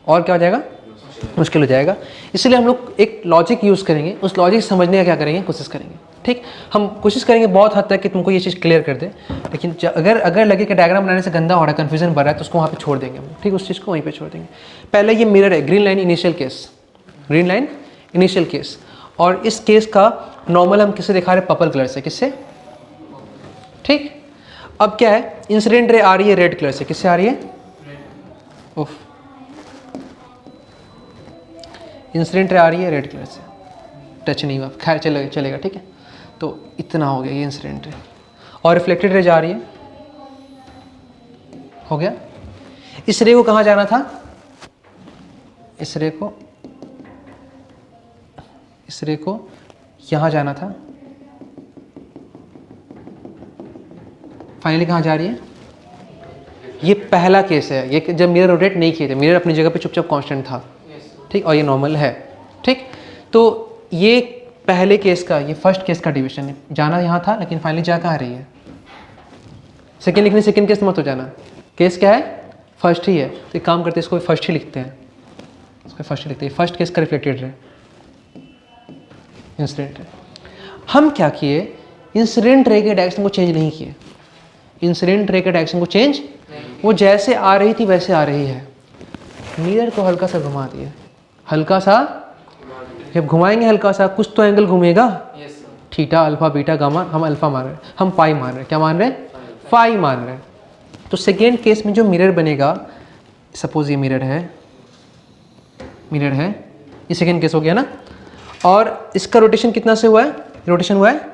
और क्या हो जाएगा? मुश्किल हो जाएगा। इसलिए हम लोग एक लॉजिक यूज़ करेंगे, उस लॉजिक समझने का क्या करेंगे? कोशिश करेंगे। ठीक, हम कोशिश करेंगे बहुत हद तक कि तुमको ये चीज़ क्लियर कर दे। लेकिन अगर लगे कि डायग्राम बनाने से गंदा हो रहा है, कन्फ्यूजन बढ़ रहा है, तो उसको वहाँ पे छोड़ देंगे हम। ठीक, उस चीज़ को वहीं पे छोड़ देंगे। पहले ये मिरर है, green line initial case, green line initial case. और इस केस का नॉर्मल हम किससे दिखा रहे हैं? पर्पल कलर से। किससे? ठीक, अब क्या है? इंसिडेंट रे आ रही है रेड कलर से। किससे आ रही है? उफ, इंसिडेंट रे आ रही है रेड कलर से। टच नहीं हुआ, खैर चलेगा। ठीक है, तो इतना हो गया ये इंसिडेंट रे। और रिफ्लेक्टेड रे जा रही है, हो गया। इस रे को कहाँ जाना था? इस रे को यहाँ जाना था। फाइनली कहाँ जा रही है? ये पहला केस है, ये जब मिरर रोटेट नहीं किए थे, मिरर अपनी जगह पे चुपचाप कांस्टेंट था। ठीक, और ये नॉर्मल है। ठीक, तो ये पहले केस का, ये फर्स्ट केस का डिवीजन है। जाना यहाँ था लेकिन फाइनली जा कहाँ रही है? सेकेंड लिखने, सेकेंड केस मत हो जाना। केस क्या है? फर्स्ट ही है। तो एक काम करते हैं, इसको फर्स्ट ही लिखते हैं। इसको फर्स्ट ही लिखते हैं। फर्स्ट केस का रिफ्लेक्टेड रे, इंसिडेंट रे। हम क्या किए? इंसिडेंट रे के डायरेक्शन को चेंज नहीं किए। इंसिडेंट रे के डायरेक्शन को चेंज, वो जैसे आ रही थी वैसे आ रही है। मिरर को हल्का सा घुमा दिया, हल्का सा। जब घुमाएंगे हल्का सा, कुछ तो एंगल घूमेगा। Theta, alpha, beta, gamma. हम अल्फा मान रहे हैं, हम पाई मान रहे हैं। क्या मान रहे हैं? पाई मान रहे हैं। तो सेकेंड केस में जो मिरर बनेगा, सपोज ये मिरर है, ये सेकेंड केस हो गया ना। और इसका रोटेशन कितना से हुआ है? रोटेशन हुआ है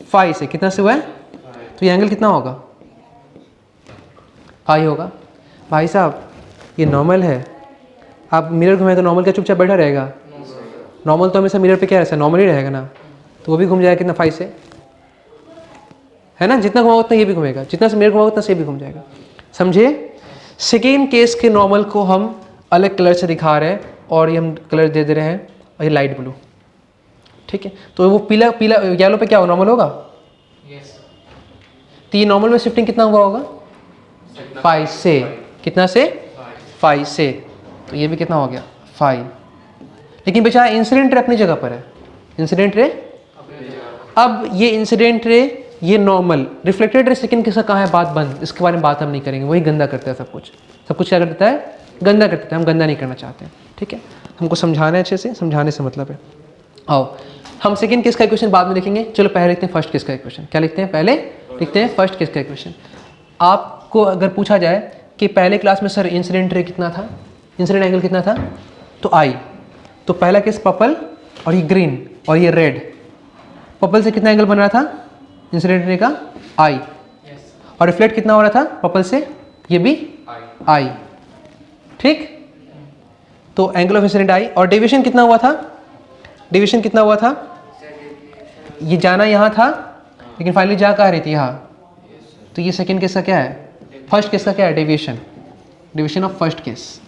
फाई से। कितना से हुआ है? तो ये एंगल कितना होगा? पाई होगा। भाई साहब ये नॉर्मल है, आप मिरर घुमाए तो नॉर्मल क्या चुपचाप बैठा रहेगा? नॉर्मल तो हमेशा मिरर पे क्या रहता है? नॉर्मल ही रहेगा ना। तो वो भी घूम जाएगा कितना? फाई से, है ना? जितना घुमाओ उतना ये भी घूमेगा, जितना से मिरर घुमाओ उतना से भी घूम जाएगा। समझे? सेकेंड केस के नॉर्मल को हम अलग कलर से दिखा रहे हैं और ये हम कलर दे रहे हैं, और ये लाइट ब्लू। ठीक है, तो वो पीला येलो पे क्या होगा? नॉर्मल होगा। तो ये नॉर्मल में शिफ्टिंग कितना हुआ होगा? 5 से। कितना से? 5 से। तो ये भी कितना हो गया? 5। लेकिन बेचारा इंसिडेंट रे अपनी जगह पर है। इंसिडेंट रे, अब ये इंसिडेंट रे, ये नॉर्मल, रिफ्लेक्टेड रे सेकंड के साथ कहाँ है? बात बंद। इसके बारे में बात हम नहीं करेंगे, वही गंदा करता है सब कुछ। क्या कर देता है? गंदा कर देता है। हम गंदा नहीं करना चाहते हैं। ठीक है, हमको समझाना है अच्छे से, समझाने से मतलब है। आओ हम सेकेंड केस का इक्वेशन बाद में लिखेंगे, चलो पहले लिखते हैं फर्स्ट केस का इक्वेशन। क्या लिखते हैं? पहले लिखते हैं फर्स्ट केस का इक्वेशन। आपको अगर पूछा जाए कि पहले क्लास में सर इंसिडेंट रे कितना था, इंसिडेंट एंगल कितना था, तो आई, तो पहला केस पर्पल और ये ग्रीन और ये रेड, पर्पल से कितना एंगल बन रहा था इंसिडेंट रे का? आई, और रिफ्लेक्ट कितना हो रहा था पर्पल से? ये भी आई, ठीक। तो एंगल ऑफ इंसिडेंट आई, और डेविएशन कितना हुआ था? डेविएशन कितना हुआ था? ये जाना यहाँ था लेकिन फाइनली जा कहाँ रही थी? यहाँ। तो ये सेकेंड केस का क्या है? फर्स्ट केस का क्या है? Deviation, deviation of first case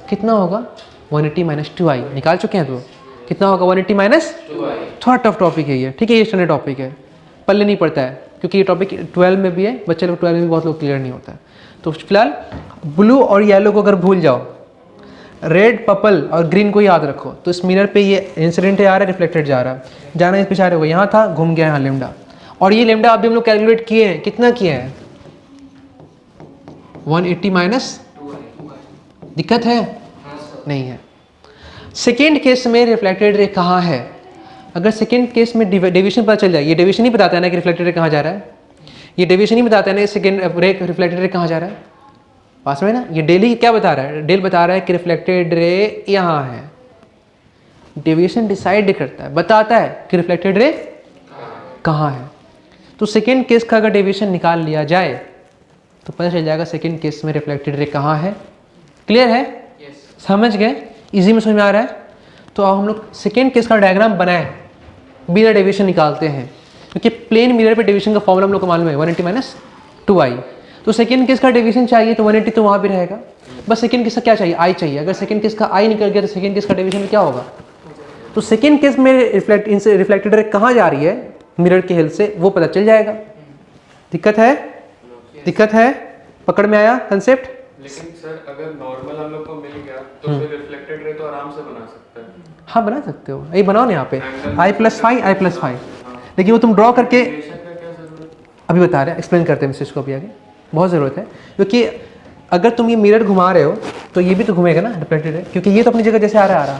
कितना होगा? 180 माइनस 2i निकाल चुके हैं। तो कितना होगा? 180 माइनस 2i। थोड़ा टफ टॉपिक है ये, ठीक है, ये स्टैंडर्ड टॉपिक है, पल्ले नहीं पड़ता है क्योंकि ये टॉपिक 12 में भी है, बच्चे लोग 12 में भी बहुत लोग क्लियर नहीं होता है। तो फिलहाल ब्लू और येलो को अगर भूल जाओ, रेड पर्पल और ग्रीन को याद रखो। तो इस मिरर पे ये इंसिडेंट आ रहा है, रिफ्लेक्टेड जा रहा है, जाना इस बेचारे को यहाँ था, घूम गया यहाँ लेमडा, और ये लेमडा अभी हम लोग कैलकुलेट किए हैं, कितना किए हैं? 180 माइनस, दिक्कत है? नहीं है। सेकेंड केस में रिफ्लेक्टेड रे कहाँ है? अगर सेकेंड केस में डेविएशन पता चल जाए, ये डेविएशन ही बताता है ना कि रिफ्लेक्टेड रे कहाँ जा रहा है, ये डेविएशन ही बताता है ना सेकेंड रे रिफ्लेक्टेड रे कहाँ जा रहा है, पास में ना। ये डेली क्या बता रहा है? डेल बता रहा है कि रिफ्लेक्टेड रे यहाँ है। डेविएशन डिसाइड करता है, बताता है कि रिफ्लेक्टेड रे कहाँ है। तो सेकेंड केस का अगर डेविएशन निकाल लिया जाए तो पता चल जाएगा सेकेंड केस में रिफ्लेक्टेड रे कहाँ है। क्लियर है? समझ गए? इजी में समझ में आ रहा है? तो अब हम लोग सेकेंड केस का डायग्राम बनाए बिना डेविएशन निकालते हैं, क्योंकि प्लेन मिरर पे डेविएशन का फॉर्मूला हम लोग को मालूम है 180 माइनस 2i। तो सेकेंड केस का डेविएशन चाहिए तो 180 तो वहाँ भी रहेगा, बस सेकेंड केस का क्या चाहिए? आई चाहिए। अगर सेकेंड केस का आई निकल गया तो सेकेंड केस का डेविएशन में क्या होगा? तो सेकेंड केस में रिफ्लेक्टेड रे कहाँ जा रही है मिरर के हेल्थ से, वो पता चल जाएगा। दिक्कत है? दिक्कत है? पकड़ में आया कंसेप्ट? लेकिन सर अगर नॉर्मल हम लोग को मिल गया तो फिर रिफ्लेक्टेड रे तो आराम से बना सकते हैं। हाँ बना सकते हो, ये बनाओ ना यहाँ पे i+5 i+5, लेकिन वो तुम ड्रॉ करके अभी बता रहे हैं, एक्सप्लेन करते हैं मैसेज को अभी आगे, बहुत ज़रूरत है। क्योंकि अगर तुम ये मिरर घुमा रहे हो तो ये भी तो घूमेगा ना रिफ्लेक्टेड रे, क्योंकि ये तो अपनी जगह जैसे आ रहा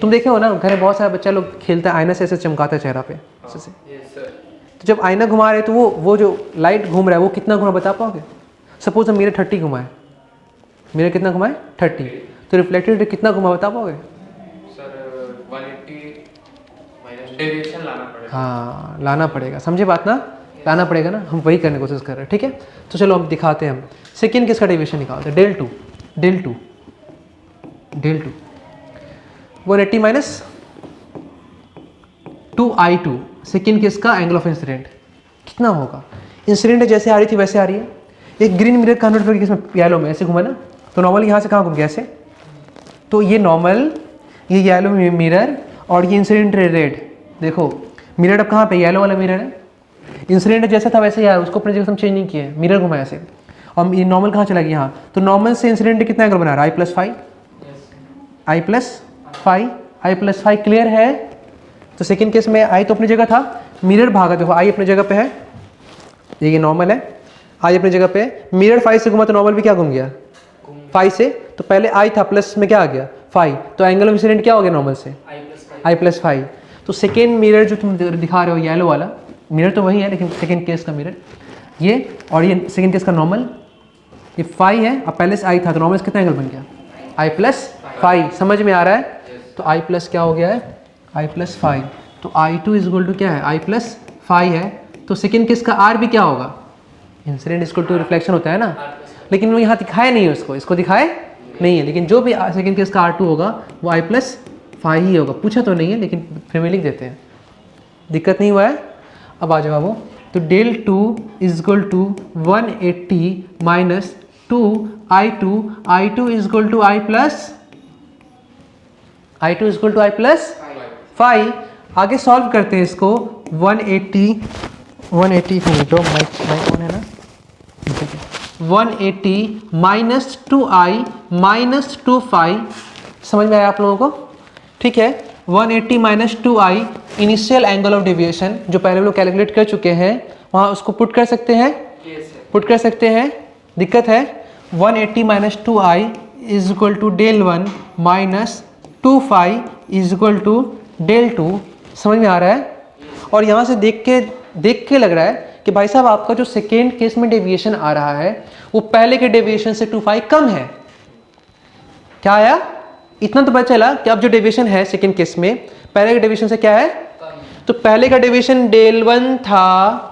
तुम देखे हो ना, घर में बहुत सारा बच्चा लोग खेलता है, आईना से ऐसे चमकाता है चेहरा पे ऐसे। तो जब आईना घुमा रहे तो वो जो लाइट घूम रहा है वो कितना घुमा बता पाओगे? सपोज हम मिरर 30 घुमाए, मिरर कितना घुमाए? 30, तो रिफ्लेक्टेड रे कितना घुमा बता पाओगे? सर 180 माइनस डेविएशन लाना पड़ेगा। हाँ लाना पड़ेगा, समझे बात ना? लाना पड़ेगा ना, हम वही करने की कोशिश कर रहे हैं, ठीक है। तो चलो हम दिखाते हैं, हम सेकेंड केस का डेविएशन निकालते हैं। Del to 180 minus 2i2 second case का एंगल ऑफ इंसिडेंट कितना होगा? इंसिडेंट जैसे आ रही थी वैसे आ रही है। एक ग्रीन मिरर कन्वर्ट करके इसमें येलो में ऐसे घुमा ना, तो नॉर्मल यहाँ से कहाँ घूम गया ऐसे, तो ये नॉर्मल, ये येलो मिरर और ये इंसिडेंट रेड। देखो मिरर अब कहाँ पे? येलो वाला मिरर है। इंसिडेंट जैसा था वैसे यार, उसको अपनी जगह हम चेंज नहीं किए, मिरर घुमाया ऐसे, और ये नॉर्मल कहाँ चला गया? यहाँ। तो नॉर्मल से इंसिडेंट कितना एंगल बना रहा है? i+5 क्लियर है? तो सेकेंड केस में आई तो अपनी जगह था, मिरर भागा, देखो आई अपनी जगह पे है, ये नॉर्मल है, आई अपनी जगह पे, मिरर 5 से घुमा तो नॉर्मल भी क्या घूम गया? 5 से, तो पहले आई था प्लस में क्या आ गया? 5, तो एंगल ऑफ इंसिडेंट क्या हो गया नॉर्मल से? i+5। तो सेकेंड मिरर जो तुम दिखा रहे हो येलो वाला मिरर तो वही है, लेकिन सेकेंड केस का मिरर ये, और ये सेकेंड केस का नॉर्मल, ये 5 है, अब पहले से आई था तो नॉर्मल से कितना एंगल बन गया? i+5। समझ में आ रहा है? तो i प्लस क्या हो गया है? i+5। तो i2 इज इक्वल टू क्या है? i+5 है। तो सेकेंड केस का r भी क्या होगा? इंसिडेंट इक्वल टू रिफ्लेक्शन होता है ना, लेकिन वो यहाँ दिखाया नहीं है, इसको दिखाए नहीं है, लेकिन जो भी सेकेंड केस का r2 होगा वो i+5 ही होगा। पूछा तो नहीं है लेकिन फिर में लिख देते हैं, दिक्कत नहीं हुआ है। अब आ जाओ वो, तो del 2 is equal to 180 minus 2i2 is equal to i2 is equal to i+5। आगे सॉल्व करते हैं इसको। 180 जो माइक कौन है ना, 180 माइनस 2i माइनस 25, समझ में आया आप लोगों को? ठीक है, 180 minus 2i initial angle of deviation जो पहले हम लोग कैलकुलेट कर चुके हैं, वहाँ उसको पुट कर सकते हैं, पुट कर सकते हैं, दिक्कत है? 180 minus 2i is equal to del 1 minus 2 phi is equal to del two. समझ में आ रहा है? और यहाँ से देख के लग रहा है कि भाई साहब आपका जो सेकेंड केस में डेविएशन आ रहा है वो पहले के डेविएशन से 2 फाई कम है। क्या आया? इतना तो पता चला कि अब जो डेविएशन है सेकेंड केस में पहले के डेविएशन से क्या है, तो पहले का डेविएशन डेल 1 था,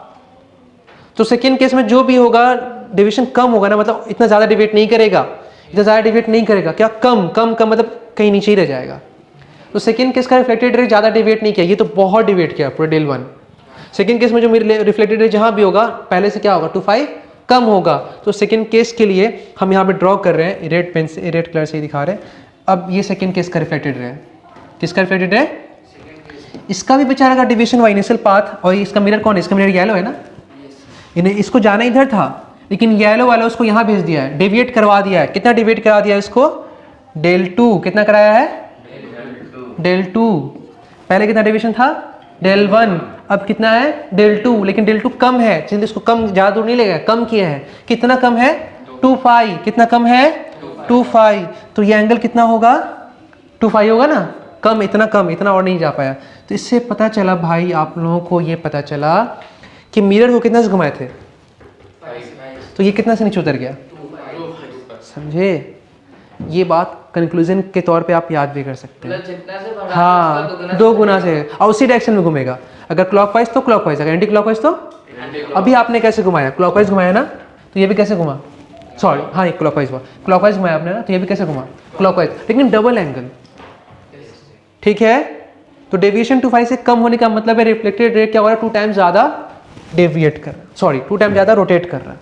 तो सेकेंड केस में जो भी होगा डेविएशन कम होगा ना, मतलब इतना ज़्यादा डिवेट नहीं करेगा, इतना ज़्यादा डिवेट नहीं करेगा। क्या? कम कम कम, मतलब कहीं नीचे ही रह जाएगा। तो सेकेंड केस का रिफ्लेक्टेड रे ज़्यादा डिवेट नहीं किया, ये तो बहुत डिवेट किया पूरे डेल 1। सेकेंड केस में जो मेरे रिफ्लेक्टेड रे जहाँ भी होगा पहले से क्या होगा, 2 फाई कम होगा। तो सेकेंड केस के लिए हम यहाँ पे ड्रॉ कर रहे हैं, रेड पेन से, रेड कलर से ही दिखा रहे हैं। अब ये सेकेंड केस का रिफ्लेक्टेड रे है। किसका रिफ्लेक्टेड रे? इसका भी बेचारा का डिविएशन हुआ इनिशियल पाथ, और इसका मिरर कौन है? इसका मिरर येलो है ना। इन्हें इसको जाना इधर था, लेकिन येलो वाला उसको यहाँ भेज दिया है, डेविएट करवा दिया है। कितना डेविएट करा दिया है इसको? डेल 2। कितना कराया है? डेल 2। पहले कितना डेविएशन था? डेल 1। अब कितना है? डेल 2। लेकिन डेल 2 कम है, चिंता इसको कम ज़्यादा दूर नहीं लेगा, कम किया है। कितना कम है? 2 फाई। कितना कम है? 2 फाई। तो ये एंगल कितना होगा? 2 फाई होगा ना। कम, इतना और नहीं जा पाया। तो इससे पता चला भाई, आप लोगों को ये पता चला कि मिरर को कितना से घुमाए थे, तो ये कितना से नीचे उतर गया। समझे? ये बात कंक्लूजन के तौर पे आप याद भी कर सकते हैं। जितना से बढ़ा हाँ, 2 गुना से, और उसी डायरेक्शन में घूमेगा। अगर क्लॉकवाइज तो क्लॉकवाइज, अगर एंटी क्लॉकवाइज तो अभी आपने कैसे घुमाया? क्लॉकवाइज घुमाया ना, तो ये भी कैसे घुमा? सॉरी, हाँ ये क्लॉकवाइज हुआ। क्लॉकवाइज घुमाया आपने ना, तो ये भी कैसे घुमा? क्लॉकवाइज, लेकिन डबल एंगल। ठीक है? तो डेविएशन 2 फाई से कम होने का मतलब है रिफ्लेक्टेड रे क्या हो रहा है? 2 टाइम्स ज़्यादा डेविएट कर रहा है, सॉरी 2 टाइम ज़्यादा रोटेट कर रहा है।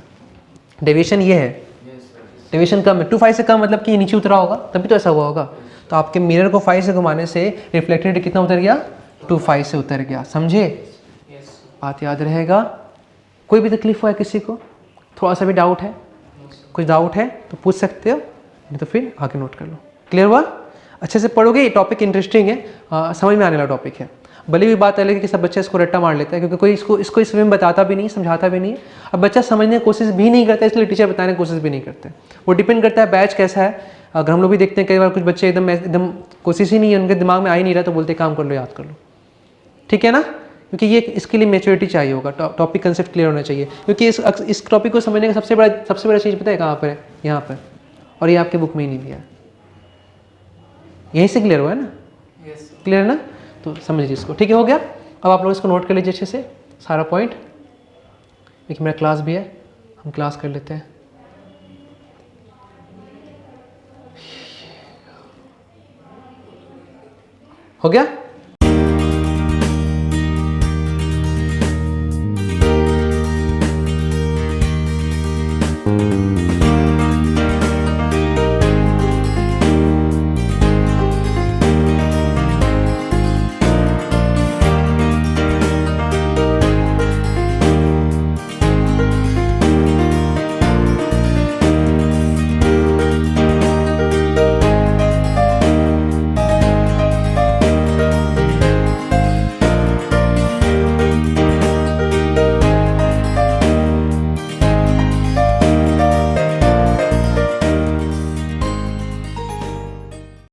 डेविएशन ये है, डेविएशन कम है। 2 फाई से कम मतलब कि नीचे उतरा होगा, तभी तो ऐसा हुआ होगा। तो आपके मिरर को 5 से घुमाने से रिफ्लेक्टेड रे कितना उतर गया? 2 फाई से उतर गया। समझे? बात याद रहेगा। कोई भी तकलीफ हुआ है किसी को? थोड़ा सा भी डाउट है? कुछ डाउट है तो पूछ सकते हो, नहीं तो फिर आगे नोट कर लो। क्लियर हुआ? अच्छे से पढ़ोगे, ये टॉपिक इंटरेस्टिंग है, समझ में आने वाला टॉपिक है। भले भी बात अलग है कि सब बच्चे इसको रट्टा मार लेता है, क्योंकि कोई इसको इसमें बताता भी नहीं, समझाता भी नहीं है। अब बच्चा समझने की कोशिश भी नहीं करता, इसलिए टीचर बताने की कोशिश भी नहीं करते। वो डिपेंड करता है बैच कैसा है। अगर हम लोग भी देखते हैं कई बार कुछ बच्चे एकदम कोशिश ही नहीं है, उनके दिमाग में आ ही नहीं रहा, तो बोलते काम कर लो, याद कर लो। ठीक है ना? क्योंकि ये इसके लिए मैच्योरिटी चाहिए होगा, टॉपिक कंसेप्ट क्लियर होना चाहिए। क्योंकि इस टॉपिक को समझने का सबसे बड़ा चीज़ पता है कहाँ पर है? यहाँ पर। और ये आपके बुक में ही नहीं दिया है, यहीं से क्लियर हुआ है ना? क्लियर है ना? तो समझ लीजिए इसको। ठीक है, हो गया। अब आप लोग इसको नोट कर लीजिए अच्छे से सारा पॉइंट। देखिए मेरा क्लास भी है, हम क्लास कर लेते हैं। हो गया?